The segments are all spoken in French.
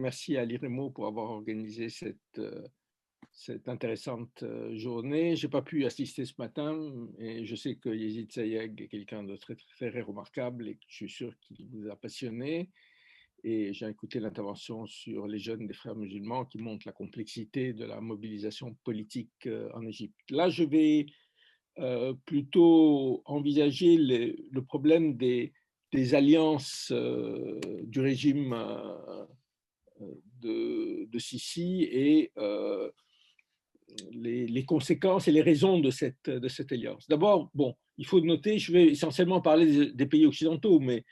merci à l'IREMO pour avoir organisé cette intéressante journée. Je n'ai pas pu assister ce matin et je sais que Yezid Sayeg est quelqu'un de très, très remarquable et que je suis sûr qu'il vous a passionné. Et j'ai écouté l'intervention sur les jeunes des Frères musulmans qui montre la complexité de la mobilisation politique en Égypte. Là, je vais plutôt envisager le problème des alliances du régime de Sisi et les conséquences et les raisons de cette alliance. D'abord, bon, il faut noter, je vais essentiellement parler des pays occidentaux, mais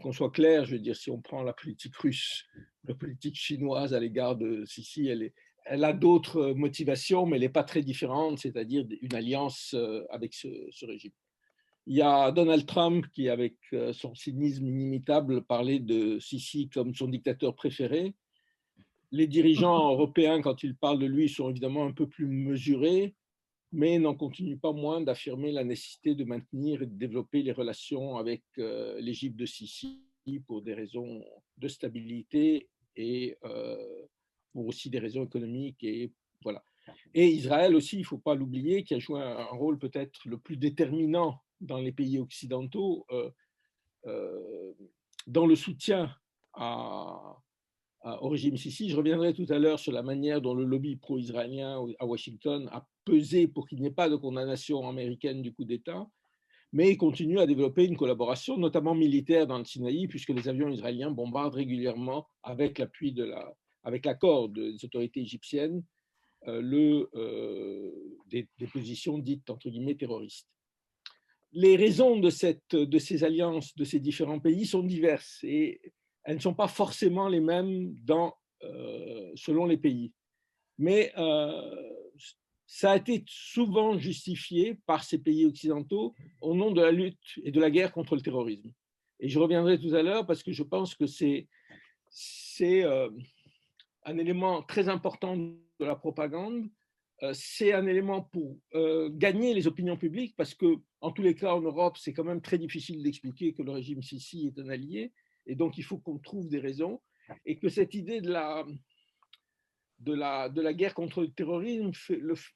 qu'on soit clair, je veux dire, si on prend la politique russe, la politique chinoise à l'égard de Sisi, elle a d'autres motivations, mais elle n'est pas très différente, c'est-à-dire une alliance avec ce régime. Il y a Donald Trump qui, avec son cynisme inimitable, parlait de Sisi comme son dictateur préféré. Les dirigeants européens, quand ils parlent de lui, sont évidemment un peu plus mesurés, mais n'en continuent pas moins d'affirmer la nécessité de maintenir et de développer les relations avec l'Égypte de Sisi pour des raisons de stabilité et pour aussi des raisons économiques. Et, voilà. Et Israël aussi, il ne faut pas l'oublier, qui a joué un rôle peut-être le plus déterminant dans les pays occidentaux dans le soutien au régime Sisi. Je reviendrai tout à l'heure sur la manière dont le lobby pro-israélien à Washington a pesé pour qu'il n'y ait pas de condamnation américaine du coup d'État, mais il continue à développer une collaboration, notamment militaire dans le Sinaï, puisque les avions israéliens bombardent régulièrement avec l'accord des autorités égyptiennes des positions dites entre guillemets terroristes. Les raisons de ces alliances de ces différents pays sont diverses et elles ne sont pas forcément les mêmes selon les pays. Mais ça a été souvent justifié par ces pays occidentaux au nom de la lutte et de la guerre contre le terrorisme. Et je reviendrai tout à l'heure parce que je pense que c'est un élément très important de la propagande. C'est un élément pour gagner les opinions publiques parce que, en tous les cas, en Europe, c'est quand même très difficile d'expliquer que le régime Sisi est un allié. Et donc, il faut qu'on trouve des raisons. Et que cette idée de la guerre contre le terrorisme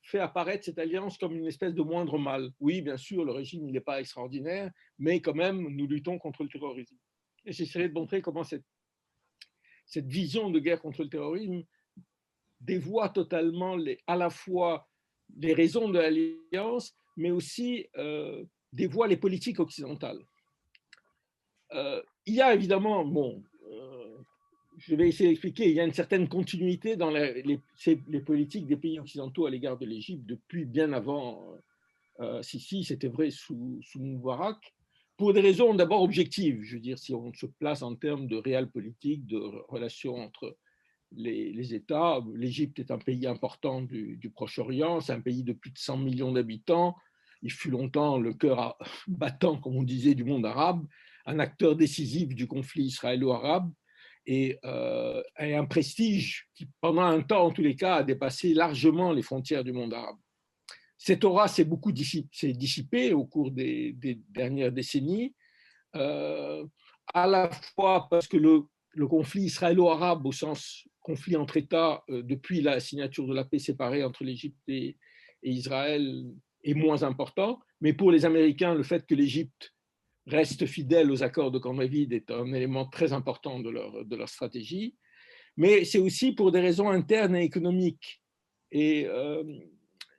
fait apparaître cette alliance comme une espèce de moindre mal. Oui, bien sûr, le régime n'est pas extraordinaire, mais quand même, nous luttons contre le terrorisme. Et j'essaierai de montrer comment cette vision de guerre contre le terrorisme dévoie totalement à la fois les raisons de l'alliance, mais aussi dévoie les politiques occidentales. Il y a évidemment, je vais essayer d'expliquer, il y a une certaine continuité dans les politiques des pays occidentaux à l'égard de l'Égypte depuis bien avant Sisi, c'était vrai sous Moubarak, pour des raisons d'abord objectives. Je veux dire, si on se place en termes de réelle politique, de relations entre les États, l'Égypte est un pays important du Proche-Orient, c'est un pays de plus de 100 millions d'habitants, il fut longtemps le cœur battant, comme on disait, du monde arabe, un acteur décisif du conflit israélo-arabe et un prestige qui, pendant un temps, en tous les cas, a dépassé largement les frontières du monde arabe. Cette aura s'est beaucoup dissipée au cours des dernières décennies, à la fois parce que le conflit israélo-arabe, au sens conflit entre États, depuis la signature de la paix séparée entre l'Égypte et Israël, est moins important. Mais pour les Américains, le fait que l'Égypte reste fidèle aux accords de Camp David est un élément très important de leur stratégie. Mais c'est aussi pour des raisons internes et économiques. Et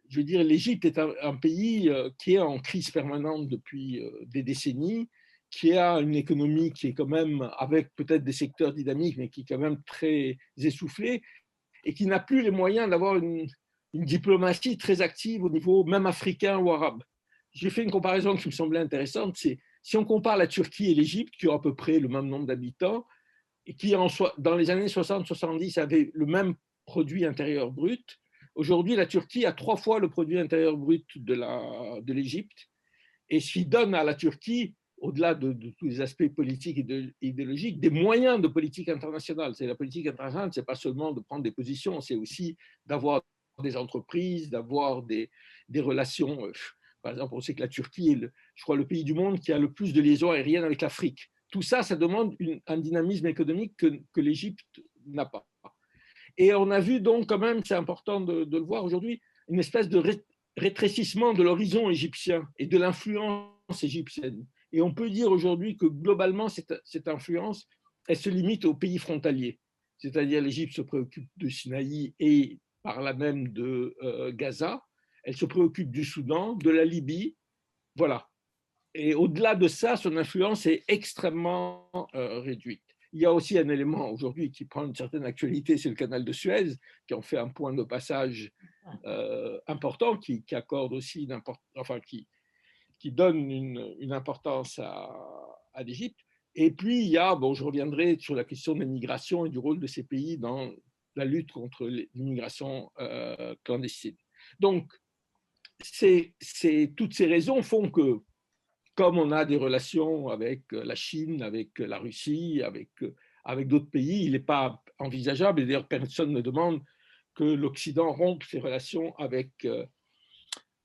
je veux dire, l'Égypte est un pays qui est en crise permanente depuis des décennies, qui a une économie qui est quand même, avec peut-être des secteurs dynamiques, mais qui est quand même très essoufflée, et qui n'a plus les moyens d'avoir une diplomatie très active au niveau même africain ou arabe. J'ai fait une comparaison qui me semblait intéressante, c'est si on compare la Turquie et l'Égypte, qui ont à peu près le même nombre d'habitants, et qui dans les années 60-70 avaient le même produit intérieur brut, aujourd'hui la Turquie a 3 fois le produit intérieur brut de l'Égypte, et ce qui donne à la Turquie, au-delà de tous les aspects politiques et idéologiques, des moyens de politique internationale. La politique internationale, ce n'est pas seulement de prendre des positions, c'est aussi d'avoir des entreprises, d'avoir des relations. Par exemple, on sait que la Turquie est, je crois, le pays du monde qui a le plus de liaisons aériennes avec l'Afrique. Tout ça, ça demande un dynamisme économique que l'Égypte n'a pas. Et on a vu donc quand même, c'est important de le voir aujourd'hui, une espèce de rétrécissement de l'horizon égyptien et de l'influence égyptienne. Et on peut dire aujourd'hui que globalement, cette influence, elle se limite aux pays frontaliers. C'est-à-dire l'Égypte se préoccupe de Sinaï et par là même de Gaza. Elle se préoccupe du Soudan, de la Libye. Voilà. Et au-delà de ça, son influence est extrêmement réduite. Il y a aussi un élément aujourd'hui qui prend une certaine actualité, c'est le canal de Suez, qui en fait un point de passage important, qui accorde aussi qui donne une importance à l'Égypte. Et puis, il y a, bon, je reviendrai sur la question des migrations et du rôle de ces pays dans la lutte contre l'immigration clandestine. Donc, toutes ces raisons font que, comme on a des relations avec la Chine, avec la Russie, avec d'autres pays, il n'est pas envisageable, et d'ailleurs personne ne demande que l'Occident rompe ses relations avec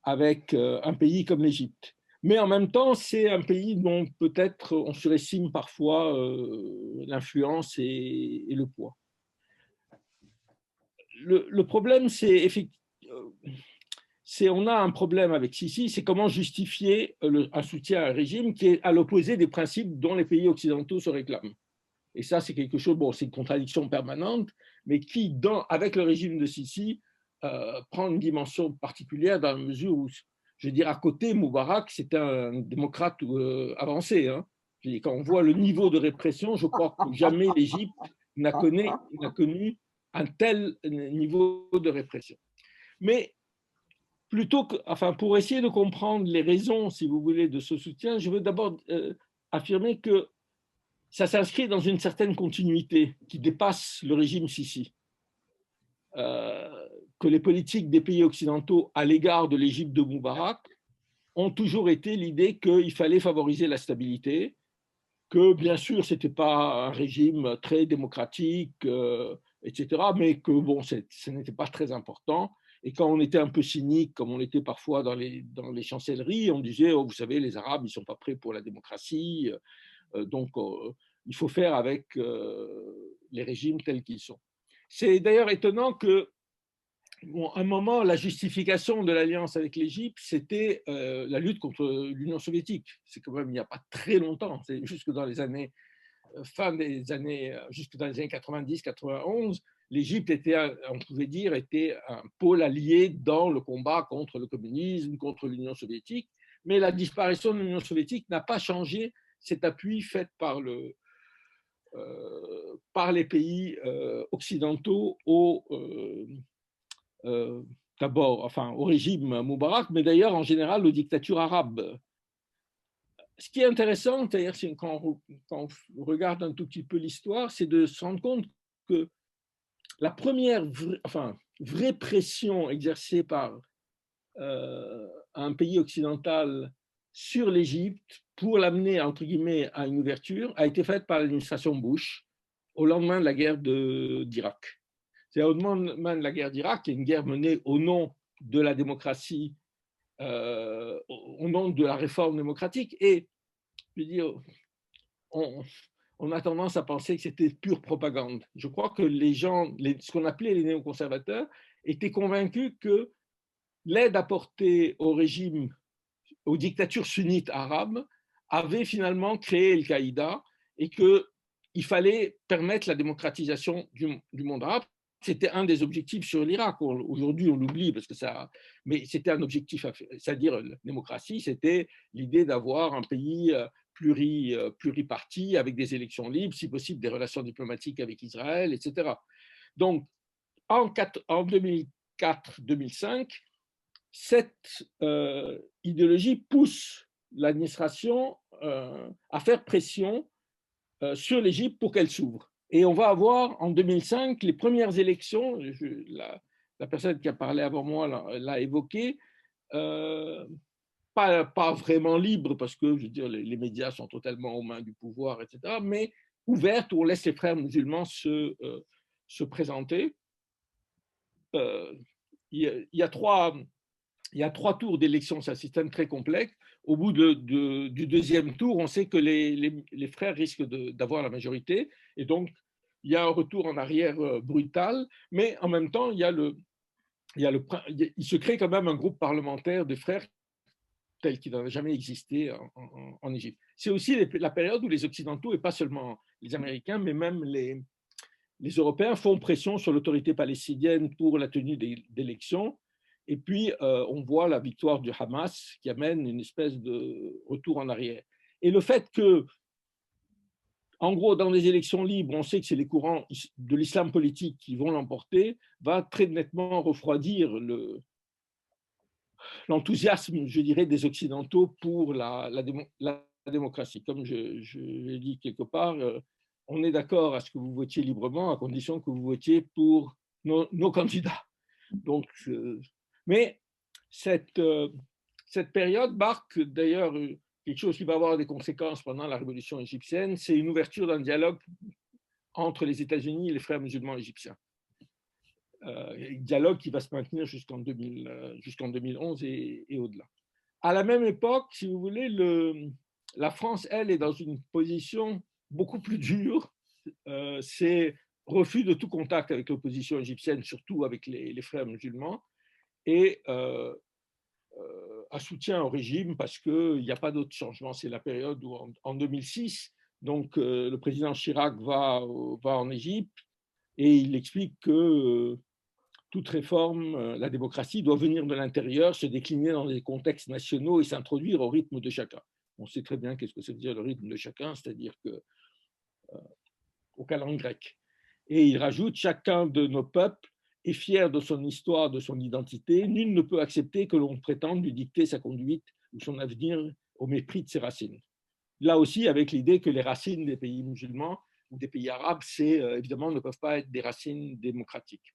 un pays comme l'Égypte. Mais en même temps, c'est un pays dont peut-être on surestime parfois l'influence et le poids. Le problème, on a un problème avec Sisi, c'est comment justifier un soutien à un régime qui est à l'opposé des principes dont les pays occidentaux se réclament. Et ça, c'est quelque chose, bon, c'est une contradiction permanente, mais qui, avec le régime de Sisi, prend une dimension particulière dans la mesure où, je veux dire, à côté, Moubarak, c'était un démocrate avancé. Hein. Quand on voit le niveau de répression, je crois que jamais l'Égypte n'a connu un tel niveau de répression. Mais pour essayer de comprendre les raisons, si vous voulez, de ce soutien, je veux d'abord affirmer que ça s'inscrit dans une certaine continuité qui dépasse le régime Sisi. Que les politiques des pays occidentaux à l'égard de l'Égypte de Moubarak ont toujours été l'idée qu'il fallait favoriser la stabilité, que bien sûr, ce n'était pas un régime très démocratique, etc., mais que bon, ce n'était pas très important. Et quand on était un peu cynique, comme on l'était parfois dans les chancelleries, on disait, oh, vous savez, les Arabes, ils ne sont pas prêts pour la démocratie, donc il faut faire avec les régimes tels qu'ils sont. C'est d'ailleurs étonnant que, bon, à un moment, la justification de l'alliance avec l'Égypte, c'était la lutte contre l'Union soviétique. C'est quand même il n'y a pas très longtemps, c'est jusque dans les années, jusque dans les années 90-91, l'Égypte on pouvait dire, était un pôle allié dans le combat contre le communisme, contre l'Union soviétique. Mais la disparition de l'Union soviétique n'a pas changé cet appui fait par les pays occidentaux d'abord, au régime Moubarak, mais d'ailleurs en général aux dictatures arabes. Ce qui est intéressant, d'ailleurs, quand on regarde un tout petit peu l'histoire, c'est de se rendre compte que la première vraie pression exercée par un pays occidental sur l'Égypte pour l'amener, entre guillemets, à une ouverture, a été faite par l'administration Bush au lendemain de la guerre d'Irak. C'est au lendemain de la guerre d'Irak, qui est une guerre menée au nom de la démocratie, au nom de la réforme démocratique. Et je veux dire, on a tendance à penser que c'était pure propagande. Je crois que les gens, ce qu'on appelait les néoconservateurs, étaient convaincus que l'aide apportée au régime, aux dictatures sunnites arabes, avait finalement créé Al-Qaïda et qu'il fallait permettre la démocratisation du monde arabe. C'était un des objectifs sur l'Irak. Aujourd'hui, on l'oublie parce que mais c'était un objectif, c'est-à-dire la démocratie, c'était l'idée d'avoir un pays pluriparti avec des élections libres, si possible des relations diplomatiques avec Israël, etc. Donc, en 2004-2005, cette idéologie pousse l'administration à faire pression sur l'Égypte pour qu'elle s'ouvre. Et on va avoir en 2005 les premières élections, la personne qui a parlé avant moi l'a évoqué, pas vraiment libre parce que je veux dire, les médias sont totalement aux mains du pouvoir, etc., mais ouverte où on laisse les frères musulmans se présenter. Il y a trois tours d'élection, c'est un système très complexe. Au bout du deuxième tour, on sait que les frères risquent d'avoir la majorité. Et donc, il y a un retour en arrière brutal, mais en même temps, il se crée quand même un groupe parlementaire de frères tel qu'il n'avait jamais existé en Égypte. C'est aussi la période où les Occidentaux, et pas seulement les Américains, mais même les Européens font pression sur l'autorité palestinienne pour la tenue d'élections. Et puis, on voit la victoire du Hamas qui amène une espèce de retour en arrière. Et le fait que, en gros, dans des élections libres, on sait que c'est les courants de l'islam politique qui vont l'emporter, va très nettement refroidir l'enthousiasme, je dirais, des Occidentaux pour la démocratie. Comme je l'ai dit quelque part, on est d'accord à ce que vous votiez librement, à condition que vous votiez pour nos candidats. Donc, mais cette période marque d'ailleurs quelque chose qui va avoir des conséquences pendant la révolution égyptienne, c'est une ouverture d'un dialogue entre les États-Unis et les frères musulmans égyptiens. Dialogue qui va se maintenir jusqu'en 2011 et au-delà. À la même époque, si vous voulez, la France, elle, est dans une position beaucoup plus dure. C'est refus de tout contact avec l'opposition égyptienne, surtout avec les frères musulmans, et un soutien au régime parce qu'il n'y a pas d'autre changement. C'est la période où, en 2006, donc, le président Chirac va en Égypte et il explique que toute réforme, la démocratie doit venir de l'intérieur, se décliner dans des contextes nationaux et s'introduire au rythme de chacun. On sait très bien qu'est-ce que ça veut dire le rythme de chacun, c'est-à-dire au calendrier grec. Et il rajoute, chacun de nos peuples est fier de son histoire, de son identité. Nul ne peut accepter que l'on prétende lui dicter sa conduite ou son avenir au mépris de ses racines. Là aussi, avec l'idée que les racines des pays musulmans ou des pays arabes, évidemment, ne peuvent pas être des racines démocratiques.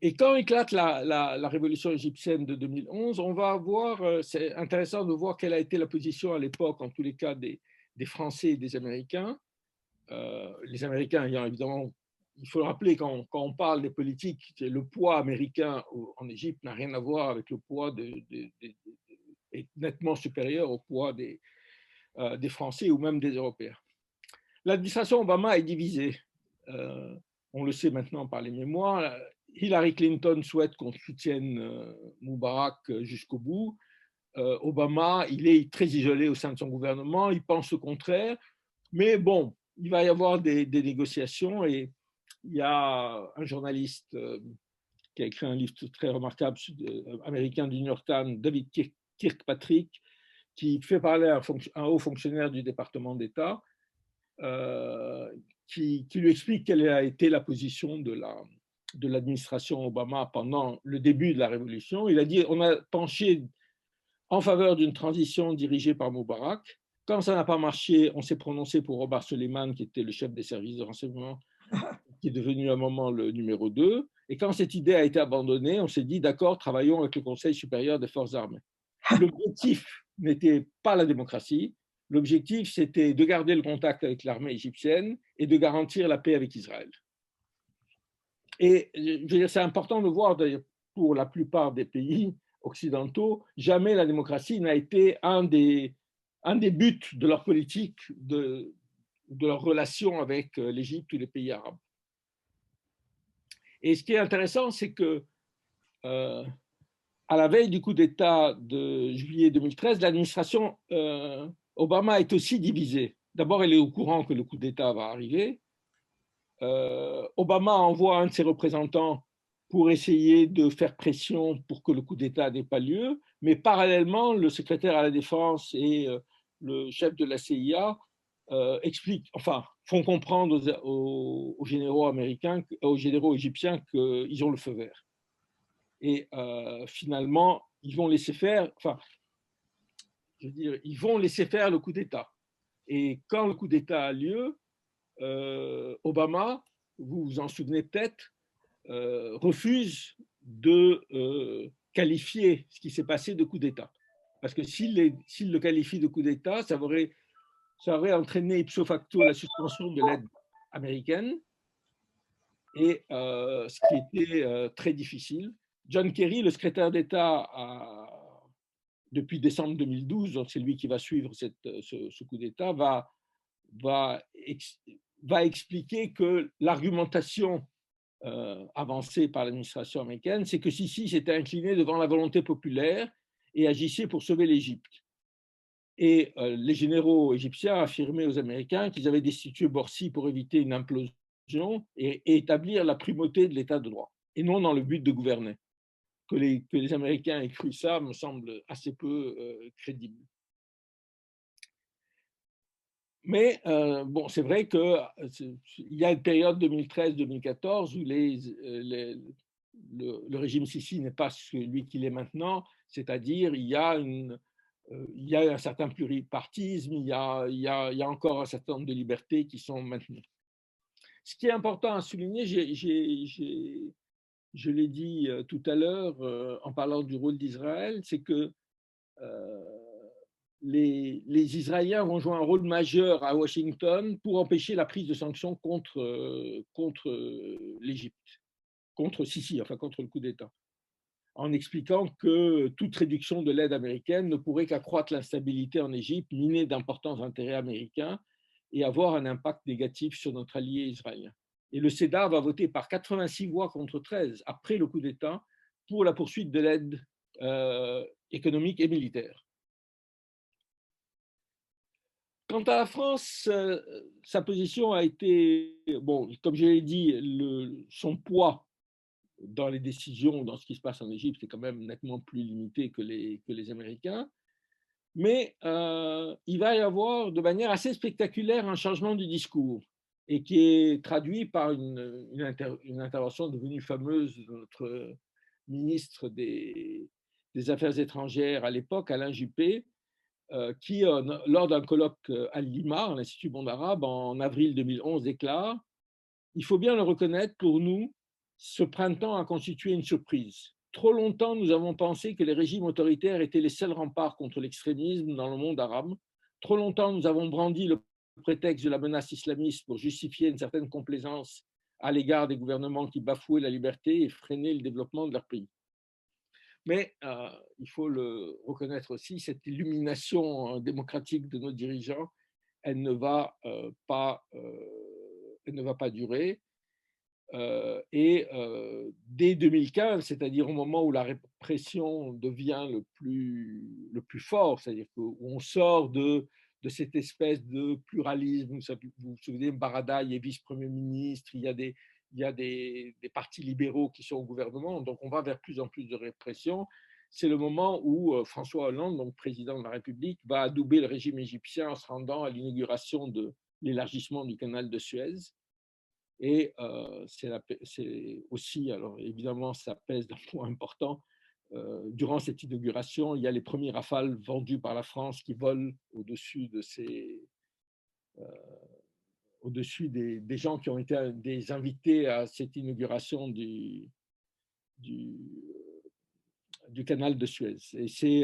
Et quand éclate la révolution égyptienne de 2011, on va voir, c'est intéressant de voir quelle a été la position à l'époque, en tous les cas, des Français et des Américains. Les Américains ayant évidemment, il faut le rappeler, quand on parle des politiques, le poids américain en Égypte n'a rien à voir avec le poids est nettement supérieur au poids des Français ou même des Européens. L'administration Obama est divisée. On le sait maintenant par les mémoires. Hillary Clinton souhaite qu'on soutienne Moubarak jusqu'au bout. Obama, il est très isolé au sein de son gouvernement, il pense le contraire. Mais bon, il va y avoir des négociations et il y a un journaliste qui a écrit un livre très remarquable américain du New York Times, David Kirkpatrick, qui fait parler à un haut fonctionnaire du département d'État qui lui explique quelle a été la position de l'administration Obama pendant le début de la révolution. Il a dit on a penché en faveur d'une transition dirigée par Moubarak. Quand ça n'a pas marché, on s'est prononcé pour Omar Suleiman, qui était le chef des services de renseignement, qui est devenu à un moment le numéro 2. Et quand cette idée a été abandonnée, on s'est dit d'accord, travaillons avec le Conseil supérieur des forces armées. L'objectif n'était pas la démocratie. L'objectif, c'était de garder le contact avec l'armée égyptienne et de garantir la paix avec Israël. Et je veux dire, c'est important de voir, d'ailleurs, pour la plupart des pays occidentaux, jamais la démocratie n'a été un des buts de leur politique, de leur relation avec l'Égypte ou les pays arabes. Et ce qui est intéressant, c'est que à la veille du coup d'État de juillet 2013, l'administration Obama est aussi divisée. D'abord, elle est au courant que le coup d'État va arriver. Obama envoie un de ses représentants pour essayer de faire pression pour que le coup d'État n'ait pas lieu, mais parallèlement, le secrétaire à la Défense et le chef de la CIA font comprendre aux généraux américains, aux généraux égyptiens qu'ils ont le feu vert. Et finalement, ils vont laisser faire, ils vont laisser faire le coup d'État. Et quand le coup d'État a lieu, Obama, vous vous en souvenez peut-être, refuse de qualifier ce qui s'est passé de coup d'État. Parce que s'il le qualifie de coup d'État, ça aurait entraîné ipso facto la suspension de l'aide américaine, et ce qui était très difficile. John Kerry, le secrétaire d'État depuis décembre 2012, donc c'est lui qui va suivre ce coup d'État, va va expliquer que l'argumentation avancée par l'administration américaine, c'est que Sisi s'était incliné devant la volonté populaire et agissait pour sauver l'Égypte. Et les généraux égyptiens affirmaient aux Américains qu'ils avaient destitué Morsi pour éviter une implosion et établir la primauté de l'État de droit, et non dans le but de gouverner. Que les Américains aient cru ça me semble assez peu crédible. Mais bon, c'est vrai qu'il y a une période 2013-2014 où le régime Sisi n'est pas celui qu'il est maintenant, c'est-à-dire il y a un certain pluripartisme, il y a encore un certain nombre de libertés qui sont maintenues. Ce qui est important à souligner, je l'ai dit tout à l'heure en parlant du rôle d'Israël, c'est que les Israéliens vont jouer un rôle majeur à Washington pour empêcher la prise de sanctions contre l'Égypte, contre Sisi, enfin contre le coup d'État, en expliquant que toute réduction de l'aide américaine ne pourrait qu'accroître l'instabilité en Égypte, miner d'importants intérêts américains et avoir un impact négatif sur notre allié israélien. Et le CEDA va voter par 86 voix contre 13 après le coup d'État pour la poursuite de l'aide économique et militaire. Quant à la France, sa position a été, bon, comme je l'ai dit, son poids dans les décisions, dans ce qui se passe en Égypte, est quand même nettement plus limité que les Américains. Mais il va y avoir de manière assez spectaculaire un changement du discours et qui est traduit par une intervention devenue fameuse de notre ministre des Affaires étrangères à l'époque, Alain Juppé, qui, lors d'un colloque à Lima, à l'Institut Monde Arabe, en avril 2011, déclare « Il faut bien le reconnaître, pour nous, ce printemps a constitué une surprise. Trop longtemps, nous avons pensé que les régimes autoritaires étaient les seuls remparts contre l'extrémisme dans le monde arabe. Trop longtemps, nous avons brandi le prétexte de la menace islamiste pour justifier une certaine complaisance à l'égard des gouvernements qui bafouaient la liberté et freinaient le développement de leur pays. » Mais il faut le reconnaître aussi, cette illumination démocratique de nos dirigeants, elle ne va pas durer. Dès 2015, c'est-à-dire au moment où la répression devient le plus fort, c'est-à-dire où on sort de cette espèce de pluralisme, vous vous souvenez, Baradaï est vice-premier ministre, il y a des partis libéraux qui sont au gouvernement, donc on va vers plus en plus de répression. C'est le moment où François Hollande, donc président de la République, va adouber le régime égyptien en se rendant à l'inauguration de l'élargissement du canal de Suez. Et c'est aussi, alors évidemment, ça pèse d'un point important. Durant cette inauguration, il y a les premiers Rafales vendus par la France qui volent au-dessus des gens qui ont été des invités à cette inauguration du canal de Suez. Et ces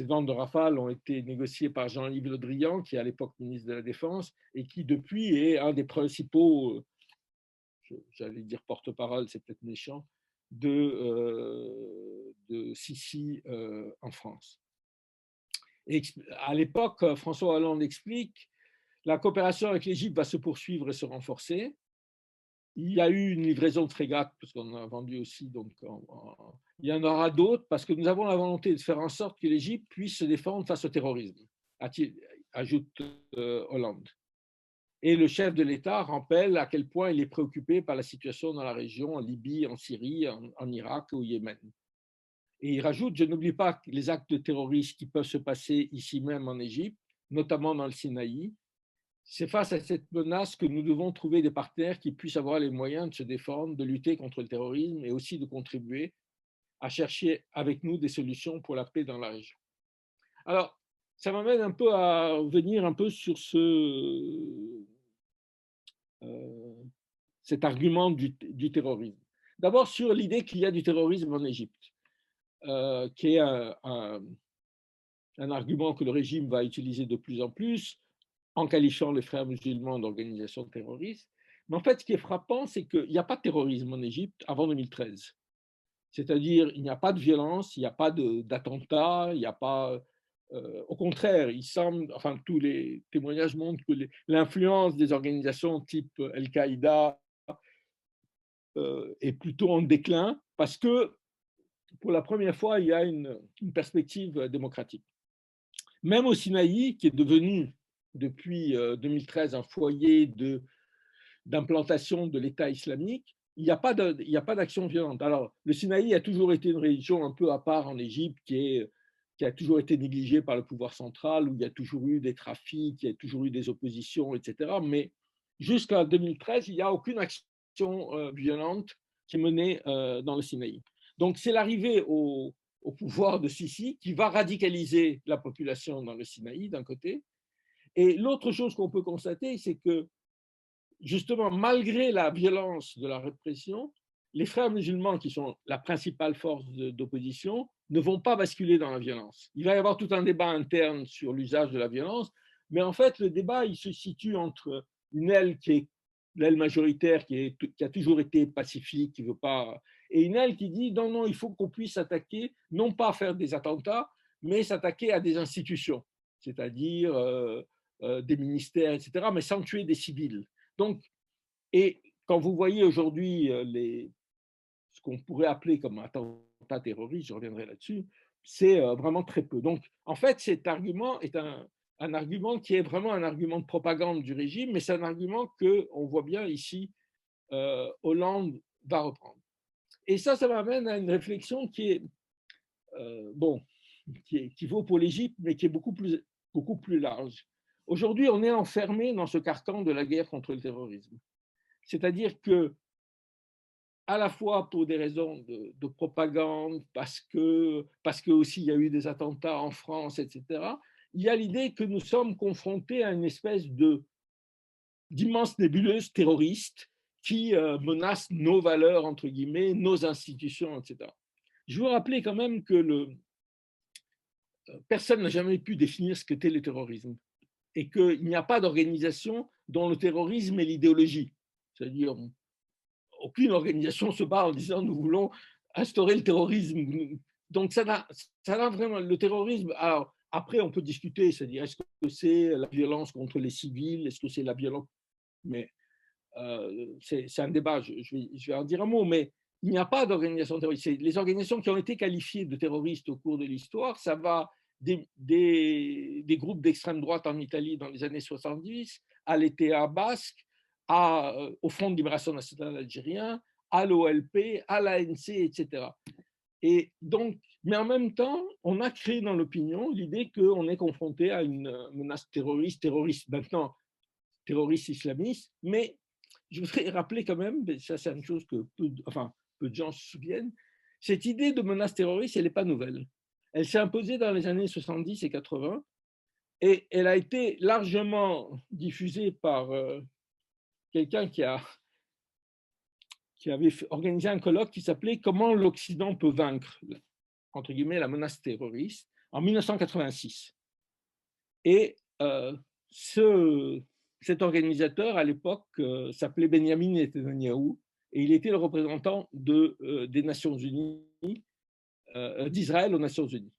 ventes de Rafales ont été négociées par Jean-Yves Le Drian, qui est à l'époque ministre de la Défense, et qui depuis est un des principaux j'allais dire porte-parole, c'est peut-être méchant, de Sisi en France. Et à l'époque, François Hollande explique la coopération avec l'Égypte va se poursuivre et se renforcer. Il y a eu une livraison de frégates, parce qu'on en a vendu aussi, donc il y en aura d'autres, parce que nous avons la volonté de faire en sorte que l'Égypte puisse se défendre face au terrorisme, ajoute Hollande. Et le chef de l'État rappelle à quel point il est préoccupé par la situation dans la région, en Libye, en Syrie, en Irak ou au Yémen. Et il rajoute, je n'oublie pas les actes terroristes qui peuvent se passer ici même en Égypte, notamment dans le Sinaï. C'est face à cette menace que nous devons trouver des partenaires qui puissent avoir les moyens de se défendre, de lutter contre le terrorisme et aussi de contribuer à chercher avec nous des solutions pour la paix dans la région. Alors, ça m'amène un peu à revenir un peu sur cet argument du terrorisme. D'abord sur l'idée qu'il y a du terrorisme en Égypte, qui est un argument que le régime va utiliser de plus en plus en qualifiant les frères musulmans d'organisations terroristes. Mais en fait, ce qui est frappant, c'est qu'il n'y a pas de terrorisme en Égypte avant 2013. C'est-à-dire, il n'y a pas de violence, il n'y a pas d'attentats, il n'y a pas Au contraire, il semble, enfin, tous les témoignages montrent que l'influence des organisations type Al-Qaïda est plutôt en déclin parce que pour la première fois, il y a une perspective démocratique. Même au Sinaï, qui est devenu depuis 2013 un foyer d'implantation de l'État islamique, il n'y a pas d'action violente. Alors, le Sinaï a toujours été une région un peu à part en Égypte qui a toujours été négligée par le pouvoir central, où il y a toujours eu des trafics, il y a toujours eu des oppositions, etc. Mais jusqu'en 2013, il n'y a aucune action violente qui est menée dans le Sinaï. Donc, c'est l'arrivée au pouvoir de Sisi qui va radicaliser la population dans le Sinaï, d'un côté. Et l'autre chose qu'on peut constater, c'est que justement, malgré la violence de la répression, les frères musulmans, qui sont la principale force d'opposition, ne vont pas basculer dans la violence. Il va y avoir tout un débat interne sur l'usage de la violence, mais en fait, le débat, il se situe entre une aile qui est l'aile majoritaire, qui a toujours été pacifique, qui veut pas, et une aile qui dit non, non, il faut qu'on puisse s'attaquer, non pas à faire des attentats, mais s'attaquer à des institutions, c'est-à-dire des ministères, etc., mais sans tuer des civils. Donc, et quand vous voyez aujourd'hui ce qu'on pourrait appeler comme attentat terroriste, je reviendrai là-dessus, c'est vraiment très peu. Donc, en fait, cet argument est un argument qui est vraiment un argument de propagande du régime, mais c'est un argument qu'on voit bien ici, Hollande va reprendre. Et ça m'amène à une réflexion qui est, bon, qui vaut pour l'Égypte, mais qui est beaucoup plus large. Aujourd'hui, on est enfermé dans ce carcan de la guerre contre le terrorisme. C'est-à-dire que, à la fois pour des raisons de propagande, parce que aussi il y a eu des attentats en France, etc., il y a l'idée que nous sommes confrontés à une espèce d'immense nébuleuse terroriste qui menace nos valeurs, entre guillemets, nos institutions, etc. Je veux rappeler quand même que personne n'a jamais pu définir ce qu'était le terrorisme et qu'il n'y a pas d'organisation dont le terrorisme est l'idéologie. C'est-à-dire, aucune organisation se bat en disant nous voulons instaurer le terrorisme. Donc ça n'a vraiment le terrorisme. Alors après on peut discuter, c'est-à-dire est-ce que c'est la violence contre les civils, est-ce que c'est la violence, mais c'est un débat. Je vais en dire un mot, mais il n'y a pas d'organisation terroriste. Les organisations qui ont été qualifiées de terroristes au cours de l'histoire, ça va des groupes d'extrême droite en Italie dans les années 70, à l'ETA basque, au Front de libération nationale algérien, à l'OLP, à l'ANC, etc. Et donc, mais en même temps, on a créé dans l'opinion l'idée qu'on est confronté à une menace terroriste maintenant terroriste islamiste, mais je voudrais rappeler quand même, ça c'est une chose que peu de gens se souviennent, cette idée de menace terroriste, elle n'est pas nouvelle. Elle s'est imposée dans les années 70 et 80 et elle a été largement diffusée par quelqu'un qui avait organisé un colloque qui s'appelait « Comment l'Occident peut vaincre ?» entre guillemets, la menace terroriste, en 1986. Et cet organisateur, à l'époque, s'appelait Benjamin Netanyahou, et il était le représentant des Nations Unies, d'Israël aux Nations Unies.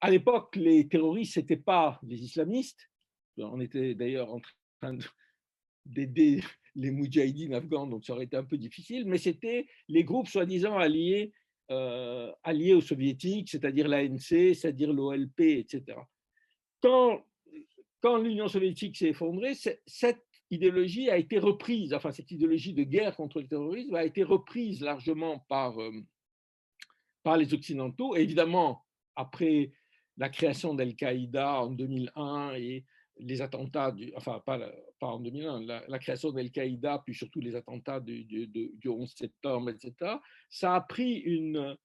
À l'époque, les terroristes, ce n'étaient pas les islamistes. On était d'ailleurs en train d'aider les moudjahidines afghans, donc ça aurait été un peu difficile, mais c'était les groupes soi-disant alliés aux soviétiques, c'est-à-dire l'ANC, c'est-à-dire l'OLP, etc. Quand l'Union soviétique s'est effondrée, cette idéologie a été reprise, enfin cette idéologie de guerre contre le terrorisme a été reprise largement par les Occidentaux. Et évidemment, après la création d'Al-Qaïda en 2001 et les attentats, enfin pas en 2001, la création d'Al-Qaïda, puis surtout les attentats du 11 septembre, etc., ça a pris une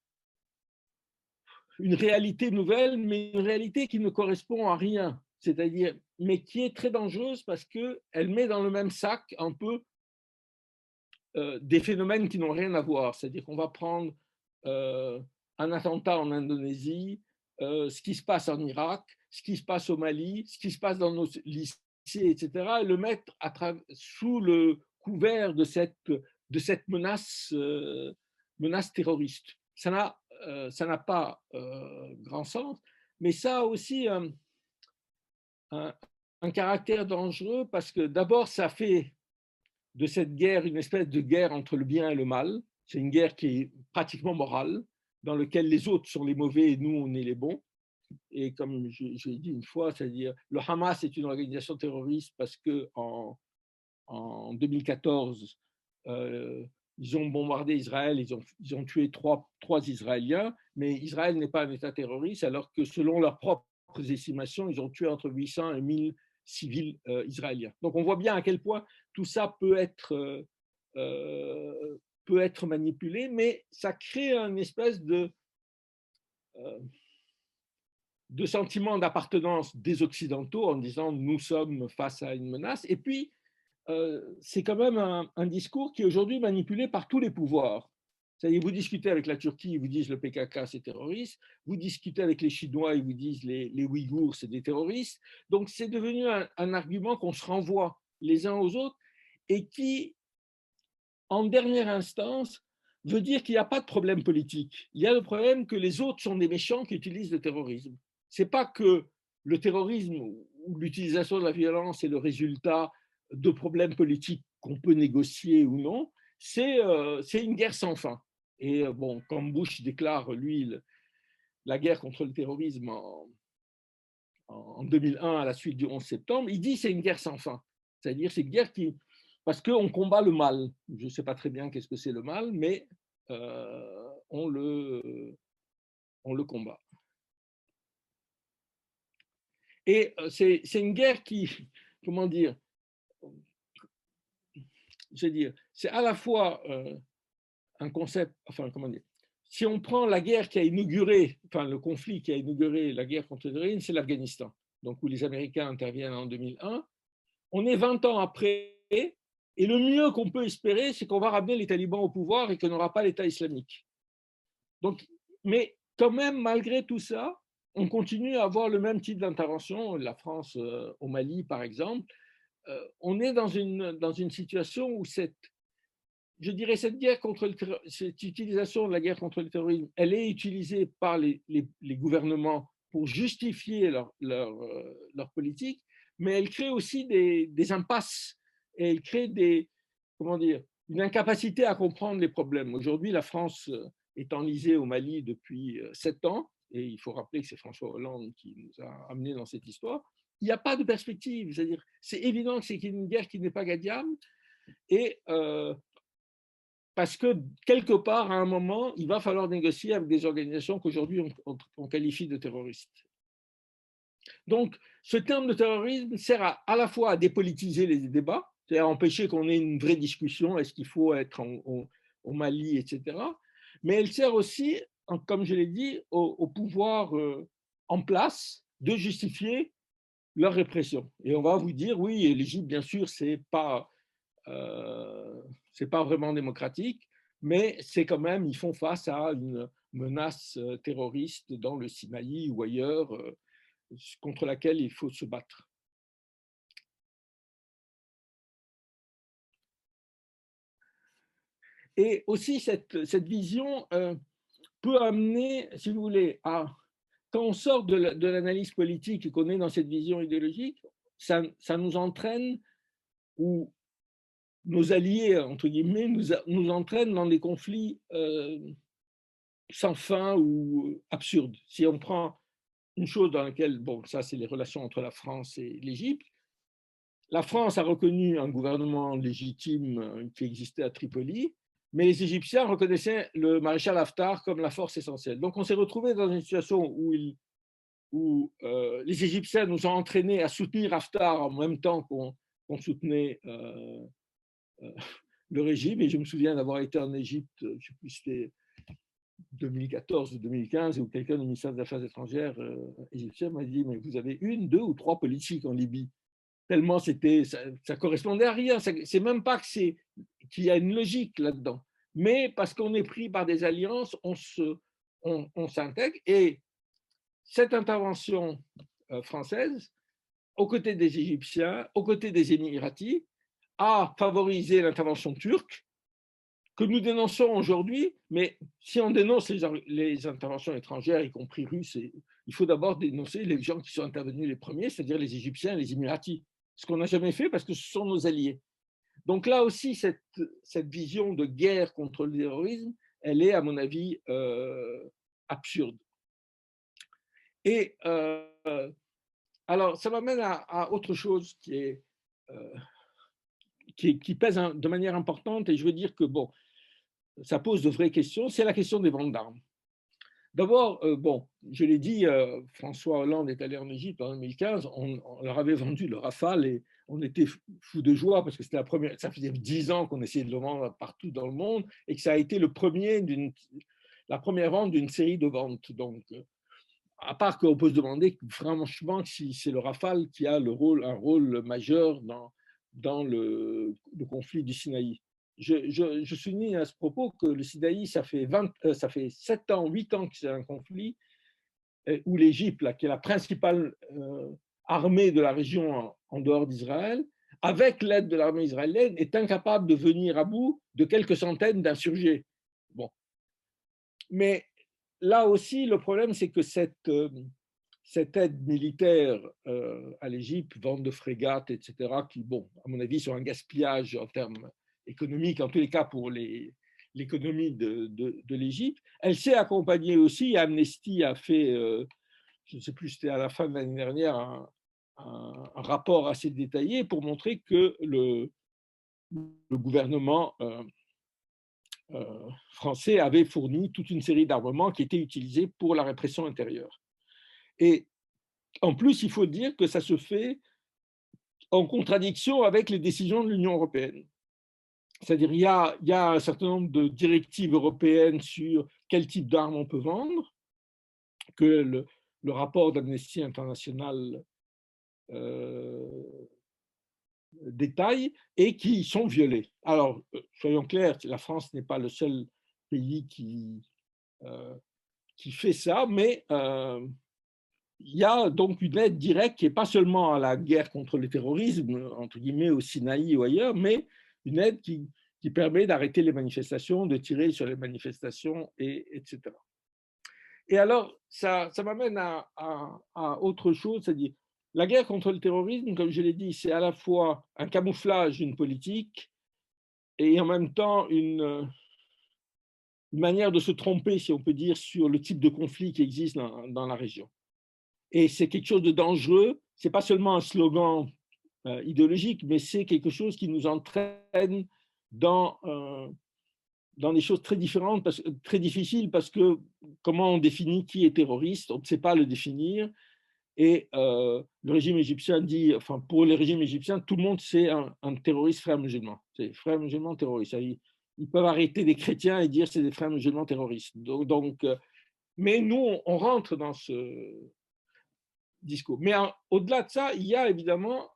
réalité nouvelle, mais une réalité qui ne correspond à rien, c'est-à-dire, mais qui est très dangereuse parce qu'elle met dans le même sac un peu des phénomènes qui n'ont rien à voir. C'est-à-dire qu'on va prendre un attentat en Indonésie, ce qui se passe en Irak, ce qui se passe au Mali, ce qui se passe dans nos lycées, etc., et le mettre sous le couvert de cette menace terroriste. Ça n'a pas grand sens, mais ça a aussi un, un caractère dangereux parce que d'abord, ça fait de cette guerre une espèce de guerre entre le bien et le mal. C'est une guerre qui est pratiquement morale, dans laquelle les autres sont les mauvais et nous, on est les bons. Et comme j'ai dit une fois, c'est-à-dire le Hamas est une organisation terroriste parce que en 2014, ils ont bombardé Israël, ils ont tué trois Israéliens, mais Israël n'est pas un État terroriste, alors que selon leurs propres estimations, ils ont tué entre 800 et 1000 civils israéliens. Donc on voit bien à quel point tout ça peut être manipulé, mais ça crée une espèce euh, de sentiment d'appartenance des Occidentaux en disant nous sommes face à une menace. Et puis, c'est quand même un discours qui est aujourd'hui manipulé par tous les pouvoirs. C'est-à-dire, vous discutez avec la Turquie, ils vous disent le PKK, c'est terroriste. Vous discutez avec les Chinois, ils vous disent les Ouïghours, c'est des terroristes. Donc, c'est devenu un argument qu'on se renvoie les uns aux autres et qui, en dernière instance, veut dire qu'il n'y a pas de problème politique. Il y a le problème que les autres sont des méchants qui utilisent le terrorisme. Ce n'est pas que le terrorisme ou l'utilisation de la violence est le résultat de problèmes politiques qu'on peut négocier ou non, c'est une guerre sans fin. Et bon, comme Bush déclare, lui, la guerre contre le terrorisme en 2001 à la suite du 11 septembre, il dit c'est une guerre sans fin. C'est-à-dire c'est une guerre qui... Parce qu'on combat le mal. Je ne sais pas très bien qu'est-ce que c'est le mal, mais on le combat. Et c'est une guerre qui, comment dire, je veux dire, c'est à la fois un concept, enfin, comment dire, si on prend la guerre qui a inauguré, enfin, le conflit qui a inauguré la guerre contre le terrorisme, c'est l'Afghanistan, donc où les Américains interviennent en 2001. On est 20 ans après, et le mieux qu'on peut espérer, c'est qu'on va ramener les talibans au pouvoir et qu'on n'aura pas l'État islamique. Donc, mais quand même, malgré tout ça, on continue à avoir le même type d'intervention. La France au Mali, par exemple, on est dans une situation où je dirais, cette guerre contre cette utilisation de la guerre contre le terrorisme, elle est utilisée par les gouvernements pour justifier leur politique, mais elle crée aussi des impasses et elle crée comment dire, une incapacité à comprendre les problèmes. Aujourd'hui, la France est enlisée au Mali depuis 7 ans, et il faut rappeler que c'est François Hollande qui nous a amenés dans cette histoire. Il n'y a pas de perspective, c'est-à-dire, c'est évident que c'est une guerre qui n'est pas gagnable, et parce que quelque part, à un moment, il va falloir négocier avec des organisations qu'aujourd'hui on qualifie de terroristes. Donc, ce terme de terrorisme sert à la fois à dépolitiser les débats, c'est-à-dire à empêcher qu'on ait une vraie discussion, est-ce qu'il faut être au Mali, etc. Mais elle sert aussi, comme je l'ai dit, au pouvoir en place de justifier leur répression. Et on va vous dire, oui, l'Égypte, bien sûr, c'est pas vraiment démocratique, mais c'est quand même, ils font face à une menace terroriste dans le Sinaï ou ailleurs contre laquelle il faut se battre. Et aussi, cette vision peut amener, si vous voulez, quand on sort de l'analyse politique et qu'on est dans cette vision idéologique, ça nous entraîne, ou nos alliés, entre guillemets, nous entraînent dans des conflits sans fin ou absurdes. Si on prend une chose dans laquelle, bon, ça c'est les relations entre la France et l'Égypte, la France a reconnu un gouvernement légitime qui existait à Tripoli, mais les Égyptiens reconnaissaient le maréchal Haftar comme la force essentielle. Donc on s'est retrouvé dans une situation où les Égyptiens nous ont entraînés à soutenir Haftar en même temps qu'on soutenait le régime. Et je me souviens d'avoir été en Égypte, je ne sais plus si c'était 2014 ou 2015, où quelqu'un du ministère des Affaires étrangères égyptien m'a dit, mais vous avez une, deux ou trois politiques en Libye. Tellement ça correspondait à rien. C'est même pas qu'il y a une logique là-dedans. Mais parce qu'on est pris par des alliances, on s'intègre. Et cette intervention française, aux côtés des Égyptiens, aux côtés des Émiratis, a favorisé l'intervention turque, que nous dénonçons aujourd'hui, mais si on dénonce les interventions étrangères, y compris russes, il il faut d'abord dénoncer les gens qui sont intervenus les premiers, c'est-à-dire les Égyptiens et les Émiratis, ce qu'on n'a jamais fait parce que ce sont nos alliés. Donc là aussi, cette vision de guerre contre le terrorisme, elle est, à mon avis, absurde. Et alors, ça m'amène à autre chose euh, qui pèse de manière importante, et je veux dire que, bon, ça pose de vraies questions, c'est la question des ventes d'armes. D'abord, bon, je l'ai dit, François Hollande est allé en Égypte en 2015, on leur avait vendu le Rafale et on était fous de joie parce que c'était la première, ça faisait 10 ans qu'on essayait de le vendre partout dans le monde et que ça a été la première vente d'une série de ventes. Donc, à part qu'on peut se demander franchement si c'est le Rafale qui a un rôle majeur dans le conflit du Sinaï. Je souligne à ce propos que le Sinaï, ça fait 7 ans, 8 ans que c'est un conflit où l'Égypte, qui est la principale armée de la région en dehors d'Israël, avec l'aide de l'armée israélienne, est incapable de venir à bout de quelques centaines d'insurgés. Bon. Mais là aussi, le problème, c'est que cette aide militaire à l'Égypte, vente de frégates, etc., qui, bon, à mon avis, sont un gaspillage en termes économiques, en tous les cas pour l'économie de l'Égypte, elle s'est accompagnée aussi, Amnesty a fait, je ne sais plus, c'était à la fin de l'année dernière, un rapport assez détaillé pour montrer que le gouvernement français avait fourni toute une série d'armements qui étaient utilisés pour la répression intérieure. Et en plus, il faut dire que ça se fait en contradiction avec les décisions de l'Union européenne. C'est-à-dire il y a un certain nombre de directives européennes sur quel type d'armes on peut vendre, que le rapport d'Amnesty International détaille, et qui sont violées. Alors, soyons clairs, la France n'est pas le seul pays qui fait ça, mais il y a donc une aide directe qui n'est pas seulement à la guerre contre le terrorisme, entre guillemets, au Sinaï ou ailleurs, mais une aide qui permet d'arrêter les manifestations, de tirer sur les manifestations, etc. Et alors, ça m'amène à autre chose, c'est-à-dire la guerre contre le terrorisme, comme je l'ai dit, c'est à la fois un camouflage d'une politique et en même temps une manière de se tromper, si on peut dire, sur le type de conflit qui existe dans la région. Et c'est quelque chose de dangereux. Ce n'est pas seulement un slogan idéologique, mais c'est quelque chose qui nous entraîne dans des choses très différentes, très difficiles, parce que comment on définit qui est terroriste? On ne sait pas le définir. Et le régime égyptien dit, enfin pour le régime égyptien, tout le monde c'est un terroriste frère musulman. C'est frère musulman terroriste. Ils peuvent arrêter des chrétiens et dire c'est des frères musulmans terroristes. Donc mais nous, on rentre dans ce discours. Mais au-delà de ça, il y a évidemment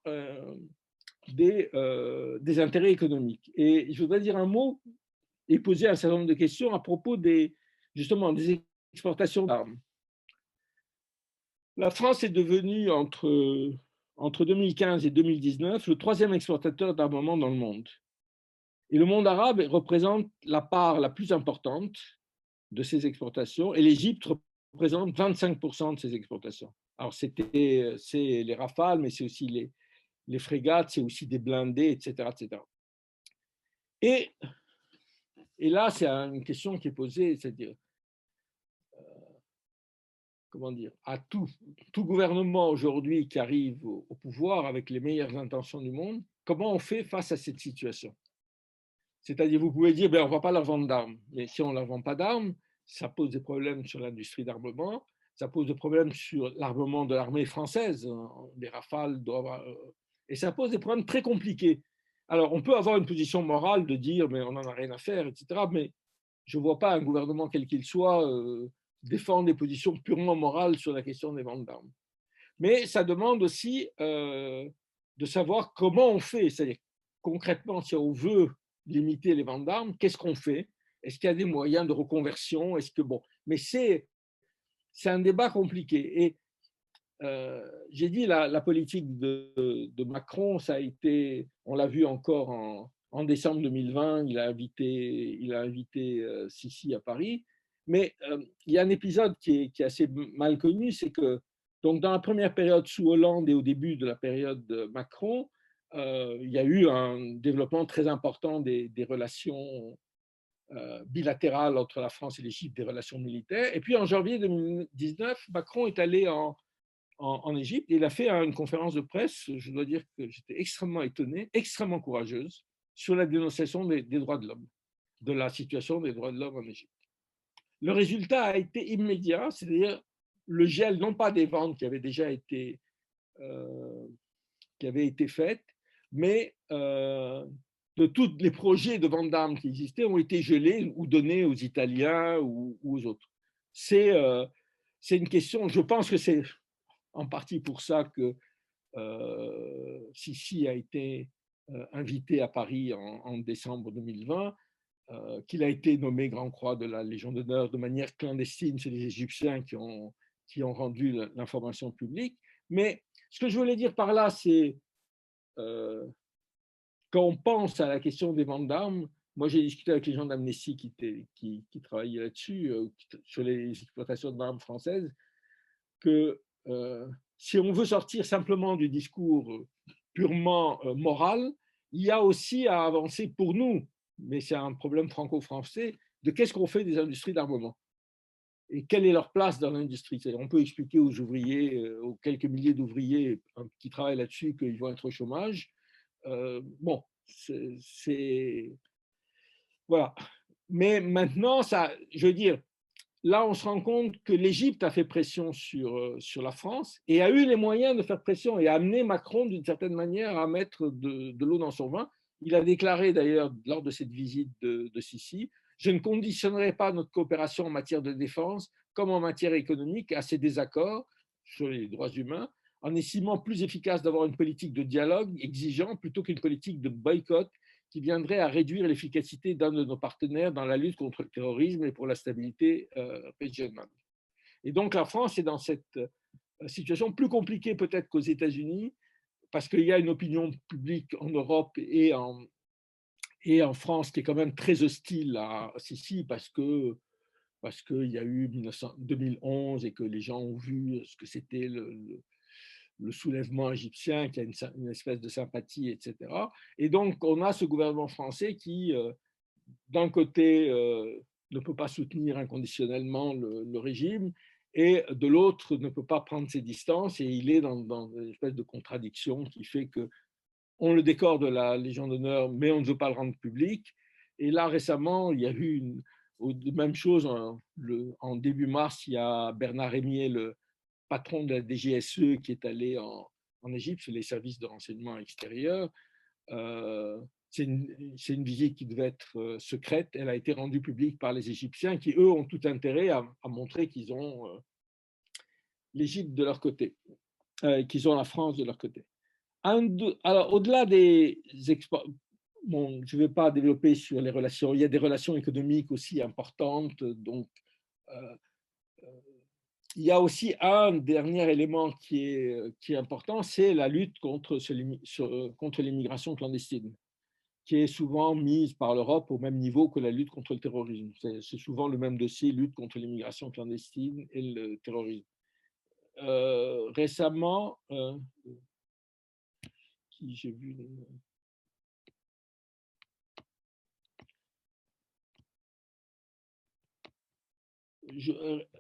des intérêts économiques. Et je voudrais dire un mot et poser un certain nombre de questions à propos justement des exportations d'armes. La France est devenue, entre 2015 et 2019, le troisième exportateur d'armement dans le monde. Et le monde arabe représente la part la plus importante de ces exportations, et l'Égypte représente 25% de ces exportations. Alors, c'est les Rafales, mais c'est aussi les frégates, c'est aussi des blindés, etc. etc. Et là, c'est une question qui est posée, c'est-à-dire, comment dire, à tout gouvernement aujourd'hui qui arrive au pouvoir avec les meilleures intentions du monde, comment on fait face à cette situation? C'est-à-dire, vous pouvez dire, ben, on ne va pas leur vendre d'armes. Mais si on ne leur vend pas d'armes, ça pose des problèmes sur l'industrie d'armement, ça pose des problèmes sur l'armement de l'armée française. Les Rafales doivent... et ça pose des problèmes très compliqués. Alors, on peut avoir une position morale de dire, mais on n'en a rien à faire, etc. Mais je ne vois pas un gouvernement, quel qu'il soit, défendre des positions purement morales sur la question des ventes d'armes. Mais ça demande aussi de savoir comment on fait. C'est-à-dire, concrètement, si on veut limiter les ventes d'armes, qu'est-ce qu'on fait? Est-ce qu'il y a des moyens de reconversion? Est-ce que bon, mais c'est un débat compliqué. Et j'ai dit la politique de Macron, ça a été, on l'a vu encore en décembre 2020, il a invité Sisi à Paris. Mais il y a un épisode qui est assez mal connu, c'est que donc, dans la première période sous Hollande et au début de la période Macron, il y a eu un développement très important des relations bilatérales entre la France et l'Égypte, des relations militaires. Et puis en janvier 2019, Macron est allé en Égypte et il a fait une conférence de presse, je dois dire que j'étais extrêmement étonné, extrêmement courageuse, sur la dénonciation des droits de l'homme, de la situation des droits de l'homme en Égypte. Le résultat a été immédiat, c'est-à-dire le gel, non pas des ventes qui avaient déjà été, faites, mais de tous les projets de vente d'armes qui existaient ont été gelés ou donnés aux Italiens ou aux autres. C'est une question, je pense que c'est en partie pour ça que Sisi a été invité à Paris en décembre 2020, qu'il a été nommé Grand Croix de la Légion d'honneur de manière clandestine. C'est les Égyptiens qui ont rendu l'information publique. Mais ce que je voulais dire par là, c'est euh, quand on pense à la question des ventes d'armes, moi j'ai discuté avec les gens d'Amnesty qui travaillaient là-dessus, sur les exploitations d'armes françaises, que si on veut sortir simplement du discours purement moral, il y a aussi à avancer pour nous, mais c'est un problème franco-français, de qu'est-ce qu'on fait des industries d'armement et quelle est leur place dans l'industrie. On peut expliquer aux ouvriers, aux quelques milliers d'ouvriers qui travaillent là-dessus, qu'ils vont être au chômage. Bon, c'est voilà. Mais maintenant, ça, je veux dire, là, on se rend compte que l'Égypte a fait pression sur la France et a eu les moyens de faire pression et a amené Macron, d'une certaine manière, à mettre de l'eau dans son vin. Il a déclaré d'ailleurs, lors de cette visite de Sisi, je ne conditionnerai pas notre coopération en matière de défense comme en matière économique à ces désaccords sur les droits humains, en estimant plus efficace d'avoir une politique de dialogue exigeant plutôt qu'une politique de boycott qui viendrait à réduire l'efficacité d'un de nos partenaires dans la lutte contre le terrorisme et pour la stabilité régionale. Et donc la France est dans cette situation plus compliquée peut-être qu'aux États-Unis, parce qu'il y a une opinion publique en Europe et en France qui est quand même très hostile à Sisi, parce qu'il y a eu 2011 et que les gens ont vu ce que c'était le soulèvement égyptien, qui a une espèce de sympathie, etc. Et donc, on a ce gouvernement français qui, d'un côté, ne peut pas soutenir inconditionnellement le régime, et de l'autre, ne peut pas prendre ses distances, et il est dans une espèce de contradiction qui fait que on le décore de la Légion d'honneur, mais on ne veut pas le rendre public. Et là, récemment, il y a eu même chose, en début mars, il y a Bernard Rémier, le patron de la DGSE, qui est allé en Égypte, sur les services de renseignement extérieur. Euh, c'est une visite qui devait être secrète. Elle a été rendue publique par les Égyptiens, qui, eux, ont tout intérêt à montrer qu'ils ont l'Égypte de leur côté, qu'ils ont la France de leur côté. Alors, au-delà des exports, bon, je ne vais pas développer sur les relations, il y a des relations économiques aussi importantes, donc euh, il y a aussi un dernier élément qui est important, c'est la lutte contre l'immigration clandestine, qui est souvent mise par l'Europe au même niveau que la lutte contre le terrorisme. C'est souvent le même dossier, lutte contre l'immigration clandestine et le terrorisme. Récemment, j'ai vu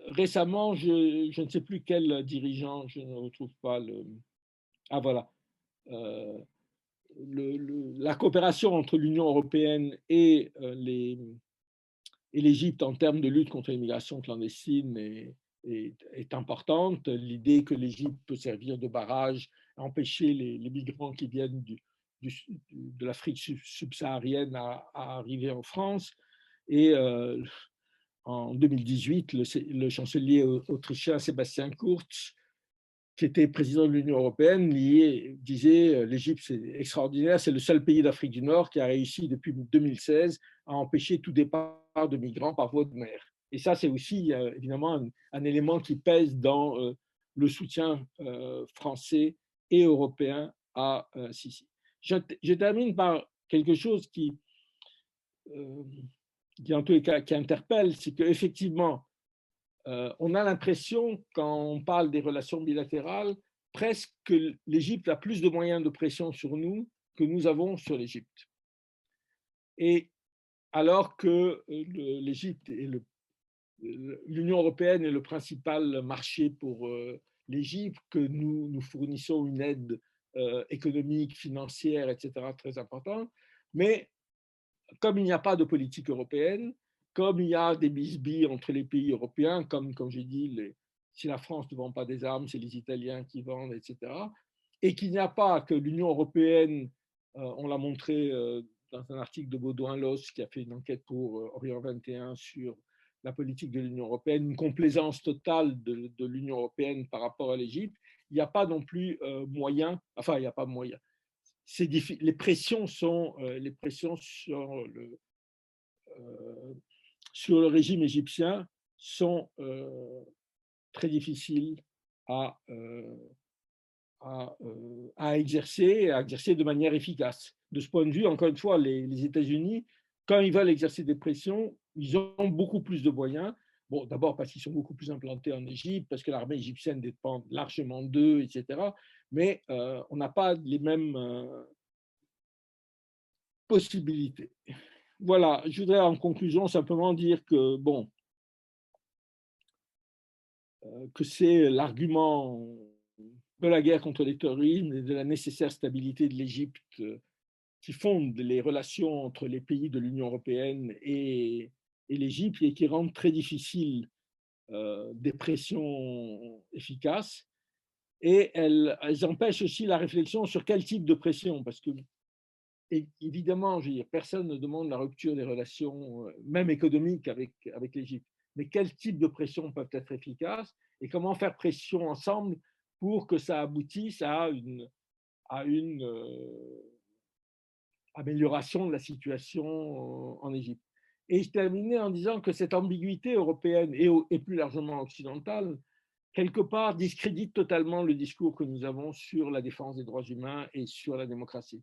récemment, je ne sais plus quel dirigeant, je ne retrouve pas le. Ah voilà. Euh, la coopération entre l'Union européenne et l'Égypte en termes de lutte contre l'immigration clandestine est importante. L'idée que l'Égypte peut servir de barrage, empêcher les migrants qui viennent de l'Afrique subsaharienne à arriver en France. Et en 2018, le chancelier autrichien Sébastien Kurz, qui était président de l'Union européenne, disait l'Égypte, c'est extraordinaire, c'est le seul pays d'Afrique du Nord qui a réussi depuis 2016 à empêcher tout départ de migrants par voie de mer. Et ça, c'est aussi évidemment un élément qui pèse dans le soutien français et européen à Sisi. Je termine par quelque chose qui qui en tous les cas qui interpelle, c'est qu'effectivement, on a l'impression, quand on parle des relations bilatérales, presque que l'Égypte a plus de moyens de pression sur nous que nous avons sur l'Égypte. Et alors que l'Égypte et l'Union européenne est le principal marché pour l'Égypte, que nous fournissons une aide économique, financière, etc., très importante. Mais comme il n'y a pas de politique européenne, comme il y a des bisbilles entre les pays européens, comme j'ai dit, si la France ne vend pas des armes, c'est les Italiens qui vendent, etc. Et qu'il n'y a pas que l'Union européenne, on l'a montré dans un article de Baudouin-Loss qui a fait une enquête pour Orient 21 sur la politique de l'Union européenne, une complaisance totale de l'Union européenne par rapport à l'Égypte. Il n'y a pas non plus moyen, enfin il n'y a pas moyen. Les pressions sur le régime égyptien sont très difficiles à, à exercer de manière efficace. De ce point de vue, encore une fois, les États-Unis, quand ils veulent exercer des pressions, ils ont beaucoup plus de moyens. Bon, d'abord parce qu'ils sont beaucoup plus implantés en Égypte, parce que l'armée égyptienne dépend largement d'eux, etc. Mais on n'a pas les mêmes possibilités. Voilà, je voudrais en conclusion simplement dire que, bon, que c'est l'argument de la guerre contre les terrorismes et de la nécessaire stabilité de l'Égypte qui fonde les relations entre les pays de l'Union européenne et l'Égypte et qui rendent très difficile des pressions efficaces. Et elles empêchent aussi la réflexion sur quel type de pression, parce que évidemment, je veux dire, personne ne demande la rupture des relations, même économiques, avec l'Égypte. Mais quel type de pression peuvent être efficaces et comment faire pression ensemble pour que ça aboutisse à une amélioration de la situation en Égypte. Et je terminais en disant que cette ambiguïté européenne et plus largement occidentale, quelque part, discrédite totalement le discours que nous avons sur la défense des droits humains et sur la démocratie.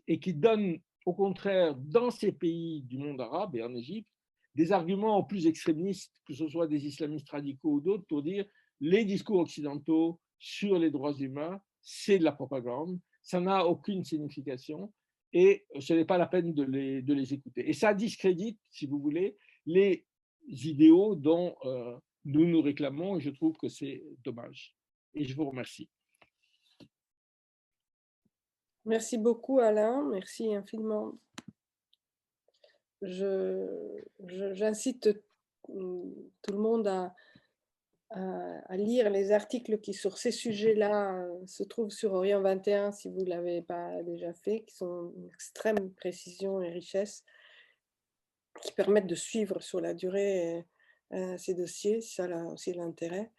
Et qui donne, au contraire, dans ces pays du monde arabe et en Égypte, des arguments plus extrémistes, que ce soit des islamistes radicaux ou d'autres, pour dire les discours occidentaux sur les droits humains, c'est de la propagande, ça n'a aucune signification et ce n'est pas la peine de les écouter. Et ça discrédite, si vous voulez, les idéaux dont nous nous réclamons et je trouve que c'est dommage. Et je vous remercie. Merci beaucoup, Alain. Merci infiniment. J'incite tout le monde à lire les articles qui, sur ces sujets-là, se trouvent sur Orient 21, si vous ne l'avez pas déjà fait, qui sont d'une extrême précision et richesse, qui permettent de suivre sur la durée ces dossiers, ça a aussi l'intérêt.